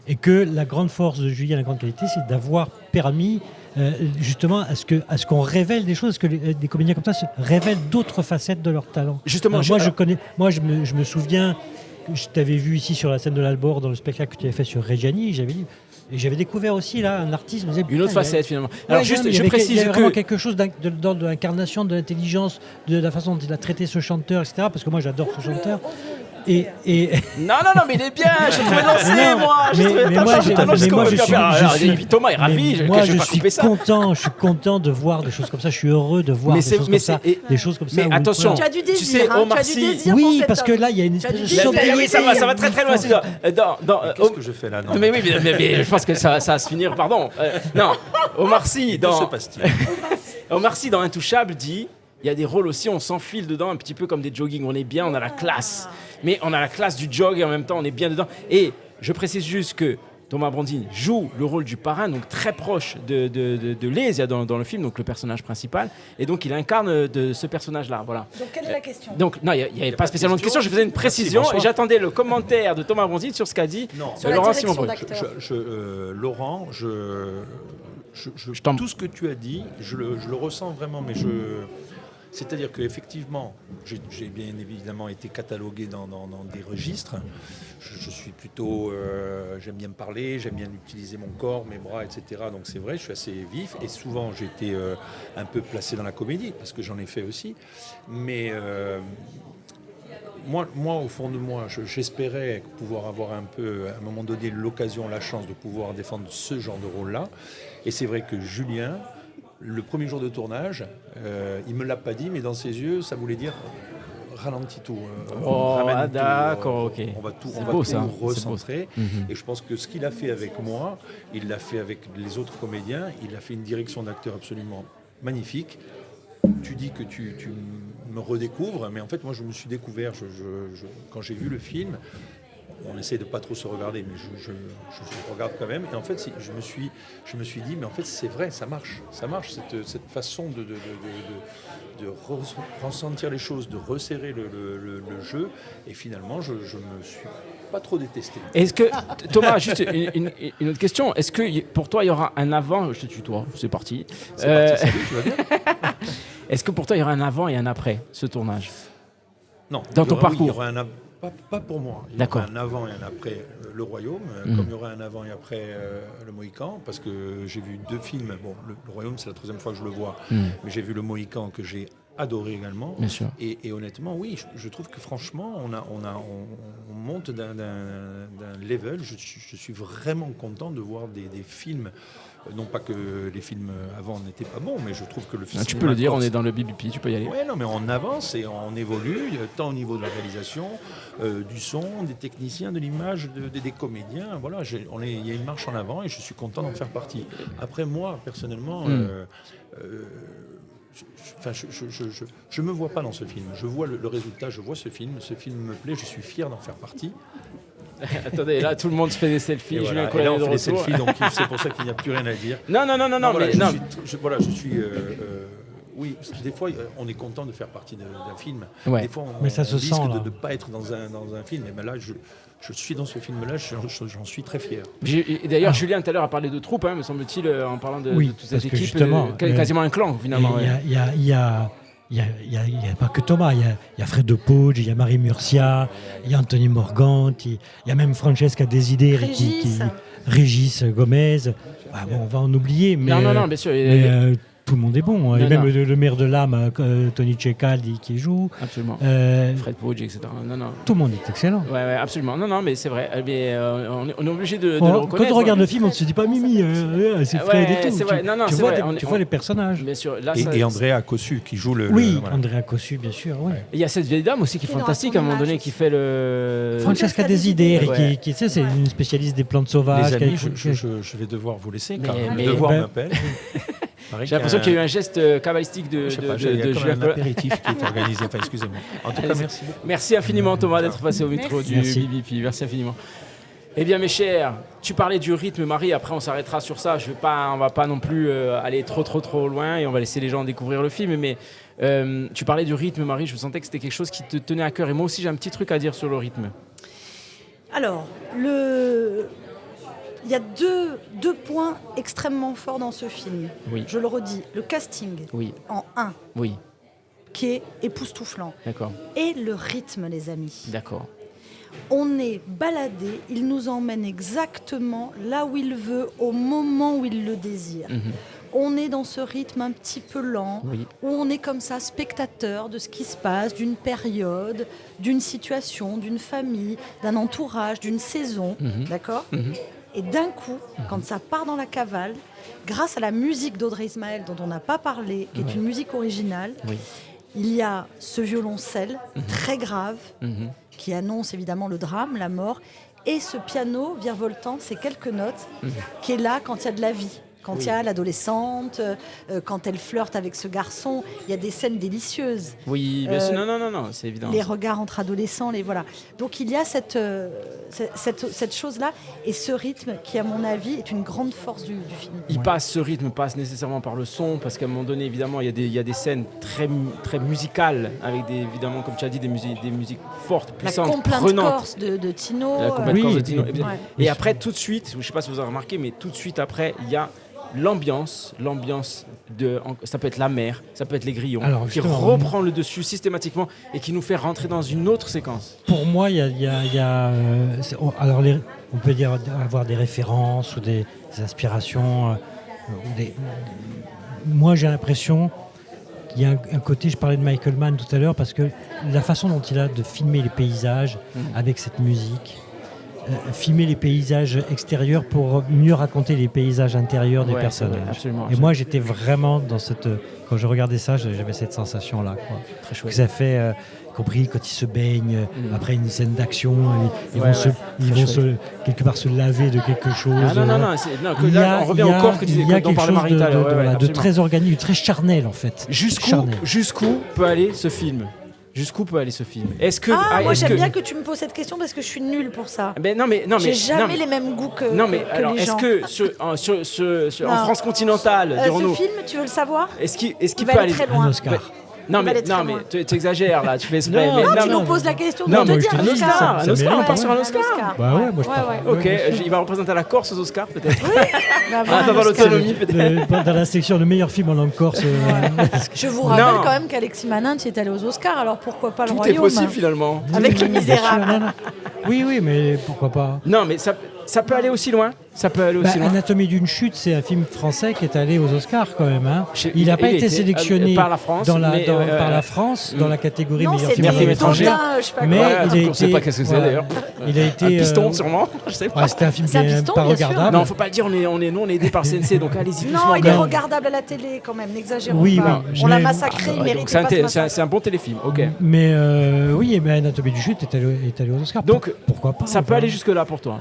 Et que la grande force de Julien, la grande qualité, c'est d'avoir permis justement à ce qu'on révèle des choses, à ce que des comédiens comme ça se révèlent d'autres facettes de leur talent. Justement, je me souviens que je t'avais vu ici sur la scène de l'Albor dans le spectacle que tu avais fait sur Reggiani. J'avais découvert aussi là un artiste. Je me disais, Une autre putain, facette finalement. Ouais, Alors juste, il y je avait- précise il y avait vraiment que quelque chose de l'incarnation, de l'intelligence, de la façon dont il a traité ce chanteur, etc. Parce que moi, j'adore ce chanteur. Et non, mais il est bien. J'ai trouvé lancé, Non, moi. J'ai trouvé mais moi, attends, mais jusqu'au moi, bout. je suis- Alors, je suis- et puis Thomas est ravi. mais moi, Je vais pas couper ça. je suis content de voir des choses comme ça. Je suis heureux de voir Mais des c'est- choses mais comme ça. c'est- et- Des choses comme ça. mais où- attention. Tu as du Tu désir, sais, hein, Omar tu as du Sy- désir pour Oui, cet parce que homme. là, il y a une Tu as du espèce de désir. Oui, ça va très très loin. Qu'est-ce que je fais là? Non. Mais oui, mais je pense que ça va se finir. Pardon. Non, Omar Sy Que se dans passe-t-il? Omar Sy dans Intouchable dit il y a des rôles aussi, on s'enfile dedans un petit peu comme des jogging. On est bien, on a la classe. Mais on a la classe du jog et en même temps on est bien dedans. Et je précise juste que Thomas Bronzini joue le rôle du parrain, donc très proche de Lésia dans le film, donc le personnage principal. Et donc il incarne de ce personnage-là. Voilà. Donc quelle est la question? Donc non, il n'y avait pas spécialement de question. question. Je faisais une précision bonsoir. et j'attendais le commentaire de Thomas Bronzini sur ce qu'a dit Non. Sur la Laurent direction Simon-Paul. d'acteur. Laurent, t'en- tout ce que tu as dit, je le ressens vraiment, mais C'est-à-dire qu'effectivement, j'ai bien évidemment été catalogué dans des registres. Je suis plutôt... j'aime bien me parler, j'aime bien utiliser mon corps, mes bras, etc. Donc c'est vrai, je suis assez vif. Et souvent, j'ai été un peu placé dans la comédie, parce que j'en ai fait aussi. Mais... Moi, au fond de moi, j'espérais pouvoir avoir un peu, à un moment donné, l'occasion, la chance de pouvoir défendre ce genre de rôle-là. Et c'est vrai que Julien, le premier jour de tournage, il ne me l'a pas dit, mais dans ses yeux, ça voulait dire ralentis tout. D'accord, ok. On va tout recentrer. Et je pense que ce qu'il a fait avec moi, il l'a fait avec les autres comédiens. Il a fait une direction d'acteur absolument magnifique. Tu dis que tu me redécouvres, mais en fait, moi, je me suis découvert. Quand j'ai vu le film, on essaie de pas trop se regarder, mais je regarde quand même. Et en fait, je me suis dit, mais en fait, c'est vrai, ça marche, cette façon de ressentir les choses, de resserrer le jeu. Et finalement, je me suis pas trop détesté. Est-ce que, Thomas, juste une autre question. Est-ce que pour toi, il y aura un avant? Je te tutoie, c'est parti. Salut, tu vas bien? Est-ce que pour toi, il y aura un avant et un après ce tournage? Non. Dans ton parcours? Il y aura pas pour moi. Il y aura un avant et un après Le Royaume, comme il y aura un avant et après Le Mohican, parce que j'ai vu 2 films. Bon, le Royaume, c'est la 3e fois que je le vois, mais j'ai vu Le Mohican que j'ai adoré également. Bien sûr. Et honnêtement, oui, je trouve que franchement, on monte d'un level. Je suis vraiment content de voir des films. Non pas que les films avant n'étaient pas bons, mais je trouve que le film... Tu peux le dire, on est dans le BBP, tu peux y aller. Oui, non, mais on avance et on évolue, tant au niveau de la réalisation, du son, des techniciens, de l'image, des comédiens. Voilà, il y a une marche en avant et je suis content d'en faire partie. Après, moi, personnellement... je me vois pas dans ce film. Je vois le résultat, je vois ce film me plaît, je suis fier d'en faire partie. Attendez, là tout le monde se fait des selfies. Et voilà, et là on fait des selfies, donc c'est pour ça qu'il n'y a plus rien à dire. Non, voilà, je suis oui, parce que des fois on est content de faire partie d'un film. Ouais. Des fois mais ça on se risque sent, de ne pas être dans un film. Et ben là je suis dans ce film-là, j'en suis très fier. D'ailleurs, Julien tout à l'heure a parlé de troupe, me semble-t-il, en parlant de toute cette équipe, justement, quasiment un clan finalement. Il n'y a pas que Thomas, il y a Fred de Pouge, il y a Marie Murcia, il y a Anthony Morgante, il y a même Francesca Desideri, Régis Gomez. Bon, on va en oublier, mais, non, bien sûr. tout le monde est bon. Et même le maire de l'âme, Tony Cecaldi, qui joue. Absolument. Fred Pouge, etc. Non. Tout le monde est excellent. Ouais, absolument. Non, mais c'est vrai. Mais, on est obligé de le reconnaître. Quand on regarde le film, on ne se dit pas Mimi, c'est Fred et tout. C'est vrai. Tu vois les personnages. Bien sûr. Là, et Andrea Cossu qui joue le... Oui, voilà. Andrea Cossu, bien sûr. Ouais. Il y a cette vieille dame aussi qui est fantastique à un moment donné, qui fait le... Francesca Desideri, qui c'est une spécialiste des plantes sauvages. Les amis, je vais devoir vous laisser, car le devoir m'appelle. J'ai l'impression qu'il y a eu un geste cabalistique de Julien. Un apéritif qui est organisé. Enfin, excusez-moi. En tout cas, merci beaucoup. Merci infiniment, Thomas, d'être passé au micro du BBP. Merci infiniment. Eh bien, mes chers, tu parlais du rythme, Marie. Après, on s'arrêtera sur ça. On va pas non plus aller trop loin et on va laisser les gens découvrir le film. Mais tu parlais du rythme, Marie. Je sentais que c'était quelque chose qui te tenait à cœur. Et moi aussi, j'ai un petit truc à dire sur le rythme. Alors, il y a deux points extrêmement forts dans ce film. Oui. Je le redis, le casting en 1, qui est époustouflant. D'accord. Et le rythme, les amis. D'accord. On est baladé, il nous emmène exactement là où il veut, au moment où il le désire. On est dans ce rythme un petit peu lent, où on est comme ça spectateur de ce qui se passe, d'une période, d'une situation, d'une famille, d'un entourage, d'une saison, d'accord ? Et d'un coup, quand ça part dans la cavale, grâce à la musique d'Audrey Ismaël, dont on n'a pas parlé, qui est une musique originale, il y a ce violoncelle très grave, qui annonce évidemment le drame, la mort, et ce piano virevoltant, ces quelques notes, qui est là quand il y a de la vie. Quand il y a l'adolescente, quand elle flirte avec ce garçon, il y a des scènes délicieuses. Oui, bien sûr. Non, c'est évident. Les regards entre adolescents, voilà. Donc il y a cette chose-là et ce rythme qui, à mon avis, est une grande force du film. Ce rythme passe nécessairement par le son, parce qu'à un moment donné, évidemment, il y a des scènes très musicales, avec évidemment, comme tu as dit, des musiques fortes, puissantes, la complainte prenantes. corse de Tino. La complainte corse de Tino. Et après, tout de suite, je ne sais pas si vous avez remarqué, mais tout de suite après, il y a l'ambiance ça peut être la mer, ça peut être les grillons, Alors, qui justement, reprend le dessus systématiquement et qui nous fait rentrer dans une autre séquence. Pour moi, il y a on peut dire avoir des références ou des inspirations. Moi, j'ai l'impression qu'il y a un côté, je parlais de Michael Mann tout à l'heure, parce que la façon dont il a de filmer les paysages avec cette musique, filmer les paysages extérieurs pour mieux raconter les paysages intérieurs des personnages. Vrai, absolument. Et moi, j'étais vraiment dans cette... Quand je regardais ça, j'avais cette sensation-là. Très chouette. Que ça fait... compris quand ils se baignent après une scène d'action, ils vont quelque part se laver de quelque chose. On revient au corps dont parlait Marie tout à l'heure. De très organique, de très charnel en fait. Jusqu'où peut aller ce film? Jusqu'où peut aller ce film? Moi j'aime bien que tu me poses cette question parce que je suis nulle pour ça. J'ai jamais les mêmes goûts que les gens. Est-ce que en France continentale, dirons-nous, ce film, tu veux le savoir? Est-ce qu'il peut aller très loin. Un Oscar. Non mais tu exagères là, tu fais exprès. Tu nous poses la question de un Oscar. On part sur un Oscar. Bah ouais, moi je parle. Ok, il va représenter la Corse aux Oscars peut-être. Dans l'autonomie peut-être. Dans la section de meilleur film en langue corse. Je vous rappelle quand même qu'Alexis Manin est allé aux Oscars, alors pourquoi pas le Tout Royaume? est possible finalement. Avec Les Misérables. Oui, mais pourquoi pas. Non mais ça peut aller aussi loin. Anatomie d'une chute, c'est un film français qui est allé aux Oscars quand même. Il n'a pas été sélectionné par la France, par la France dans la catégorie meilleur film étranger. Mais on ne sait pas qu'est-ce que c'est d'ailleurs. Il a été un piston sûrement. Je sais pas. C'était un film pas regardable. Non, faut pas le dire. On est aidé par CNC, donc allez-y. Non, il est regardable à la télé quand même. N'exagérons pas. On l'a massacré. Il mérite pas ce massacre. C'est un bon téléfilm. Ok. Mais Anatomie d'une chute est allé aux Oscars. Donc pourquoi pas? Ça peut aller jusque là pour toi.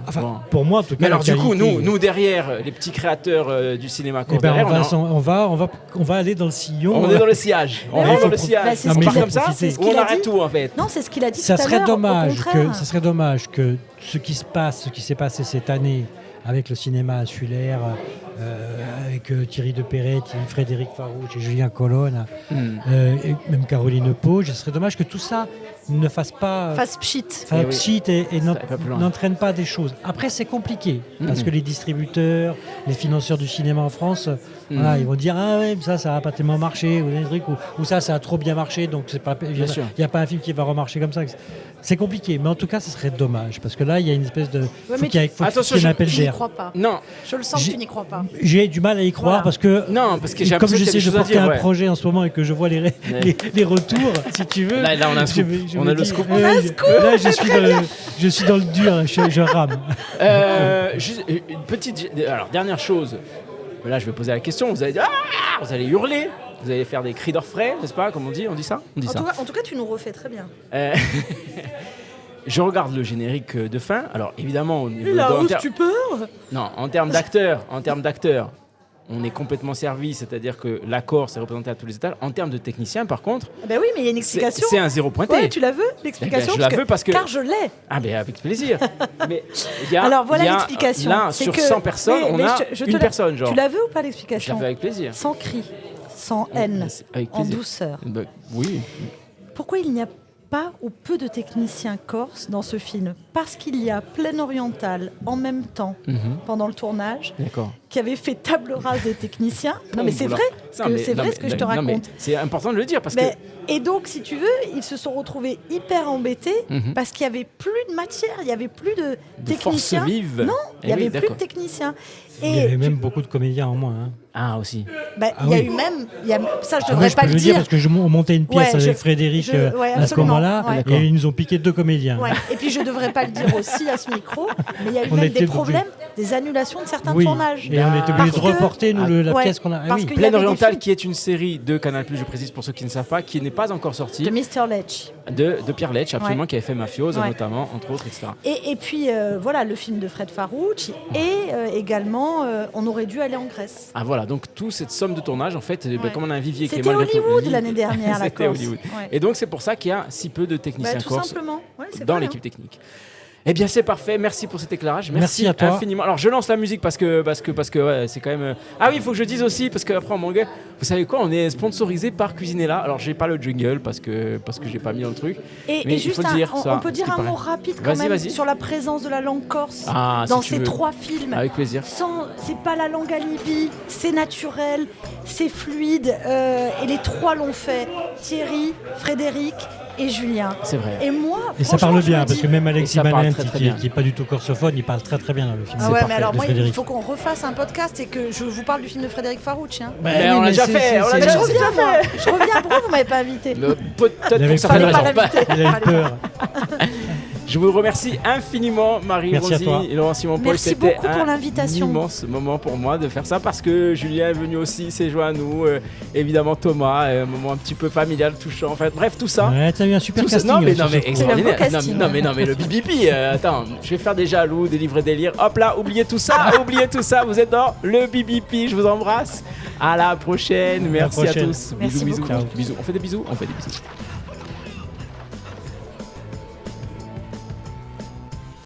Pour moi en tout cas. Mais alors du coup, nous derrière les petits créateurs du cinéma court derrière, on va aller dans le sillon. On est dans le sillage. On rentre dans le sillage. On part comme ça ou on arrête tout en fait? Non, c'est ce qu'il a dit tout à l'heure. Ça serait dommage que ce qui s'est passé cette année avec le cinéma insulaire, avec Thierry Depeyret, Frédéric Farouche et Julien Colonne, et même Caroline Pau, ce serait dommage que tout ça ne fasse pas... Fasse pchit et n'entraîne pas des choses. Après, c'est compliqué, parce que les distributeurs, les financeurs du cinéma en France, ils vont dire « Ah ouais, ça n'a pas tellement marché », ou des trucs, ou ça a trop bien marché, donc il n'y a pas un film qui va remarcher comme ça. C'est compliqué, mais en tout cas, ce serait dommage, parce que là, il y a une espèce de... Attention, je n'y crois pas. Non. Je le sens que tu n'y crois pas. J'ai du mal à y croire parce que comme j'essaie de porter un projet en ce moment et que je vois les retours, si tu veux. Là on a un scoop. On a le scoop. Là, je suis dans le dur, je rame. Une petite. Alors, dernière chose. Là, je vais poser la question. Vous allez dire, vous allez hurler. Vous allez faire des cris d'orfraie, n'est-ce pas? Comme on dit ça. En tout cas, tu nous refais très bien. Je regarde le générique de fin. Alors évidemment, au niveau Non, en termes d'acteurs, on est complètement servi, c'est-à-dire que la Corse est représentée à tous les étages. En termes de techniciens, par contre, oui, mais il y a une explication. C'est un zéro pointé. Ouais, tu la veux l'explication? Je la veux parce que car je l'ai. Avec plaisir. Mais alors voilà l'explication. Là, sur 100 personnes, on a une personne, genre. Tu la veux ou pas l'explication? Je la veux avec plaisir. Sans cri, sans haine, en douceur. Oui. Pourquoi il n'y a pas ou peu de techniciens corses dans ce film? Parce qu'il y a Plaine Orientale en même temps pendant le tournage qui avait fait table rase des techniciens. Non mais c'est vrai, c'est vrai ce que je te raconte. C'est important de le dire parce que... Et donc si tu veux, ils se sont retrouvés hyper embêtés parce qu'il n'y avait plus de matière, il n'y avait plus de techniciens. Force vive. Non, il n'y avait plus de techniciens. Il y avait même beaucoup de comédiens en moins. Ah aussi. Il y a eu même, ça je devrais pas le dire parce que je montais une pièce avec Frédéric à ce moment-là et ils nous ont piqué 2 comédiens. Et puis je devrais pas le dire aussi à ce micro, mais il y a eu même des problèmes, des annulations de certains tournages. Et on était obligés de reporter la pièce qu'on a. Plaine Orientale, qui est une série de Canal+, je précise pour ceux qui ne savent pas, qui n'est pas encore sortie. De Mr. Letch. De Pierre Letch, absolument, qui avait fait Mafiosa notamment, entre autres, etc. Et puis voilà, le film de Fred Farouche et également on aurait dû aller en Grèce. Ah voilà, donc toute cette somme de tournage, en fait, comme on a un vivier qui est C'était Hollywood l'année dernière, la Corse. Hollywood. Et donc c'est pour ça qu'il y a si peu de techniciens corses dans l'équipe technique. Eh bien, c'est parfait. Merci pour cet éclairage. Merci à toi. Infiniment. Alors, je lance la musique parce que ouais, c'est quand même. Ah oui, il faut que je dise aussi parce qu'après on m'engueule. Vous savez quoi, on est sponsorisé par Cuisinella. Alors, j'ai pas le jingle parce que j'ai pas mis dans le truc. Et mais juste, il faut le dire, on peut dire un mot rapide quand même sur la présence de la langue corse dans ces 3 films. Avec plaisir. C'est pas la langue alibi, c'est naturel, c'est fluide. Et les 3 l'ont fait. Thierry, Frédéric et Julien. C'est vrai. Et moi, et ça parle bien, parce que même Alexis Malin, qui est pas du tout corsophone, il parle très très bien dans le film. Ah ouais, mais alors moi, il faut qu'on refasse un podcast et que je vous parle du film de Frédéric Farouche. Hein. Mais on l'a déjà fait. Je reviens. Pourquoi vous m'avez pas invité? Peut-être pour ça. Il a eu peur. Je vous remercie infiniment, Marie Bronzi et Laurent Simon-Paul. Merci beaucoup pour l'invitation. C'était un immense moment pour moi de faire ça parce que Julien est venu aussi, s'est joint à nous. Évidemment, Thomas, un moment un petit peu familial, touchant. En fait, bref, tout ça. Ouais, t'as eu un super casting. Non, mais extraordinaire. Non, mais le BBP. Attends, je vais faire des jaloux, des livres délire. Hop là, oubliez tout ça. Vous êtes dans le BBP. Je vous embrasse. À la prochaine. Merci à tous. Merci bisous. On fait des bisous.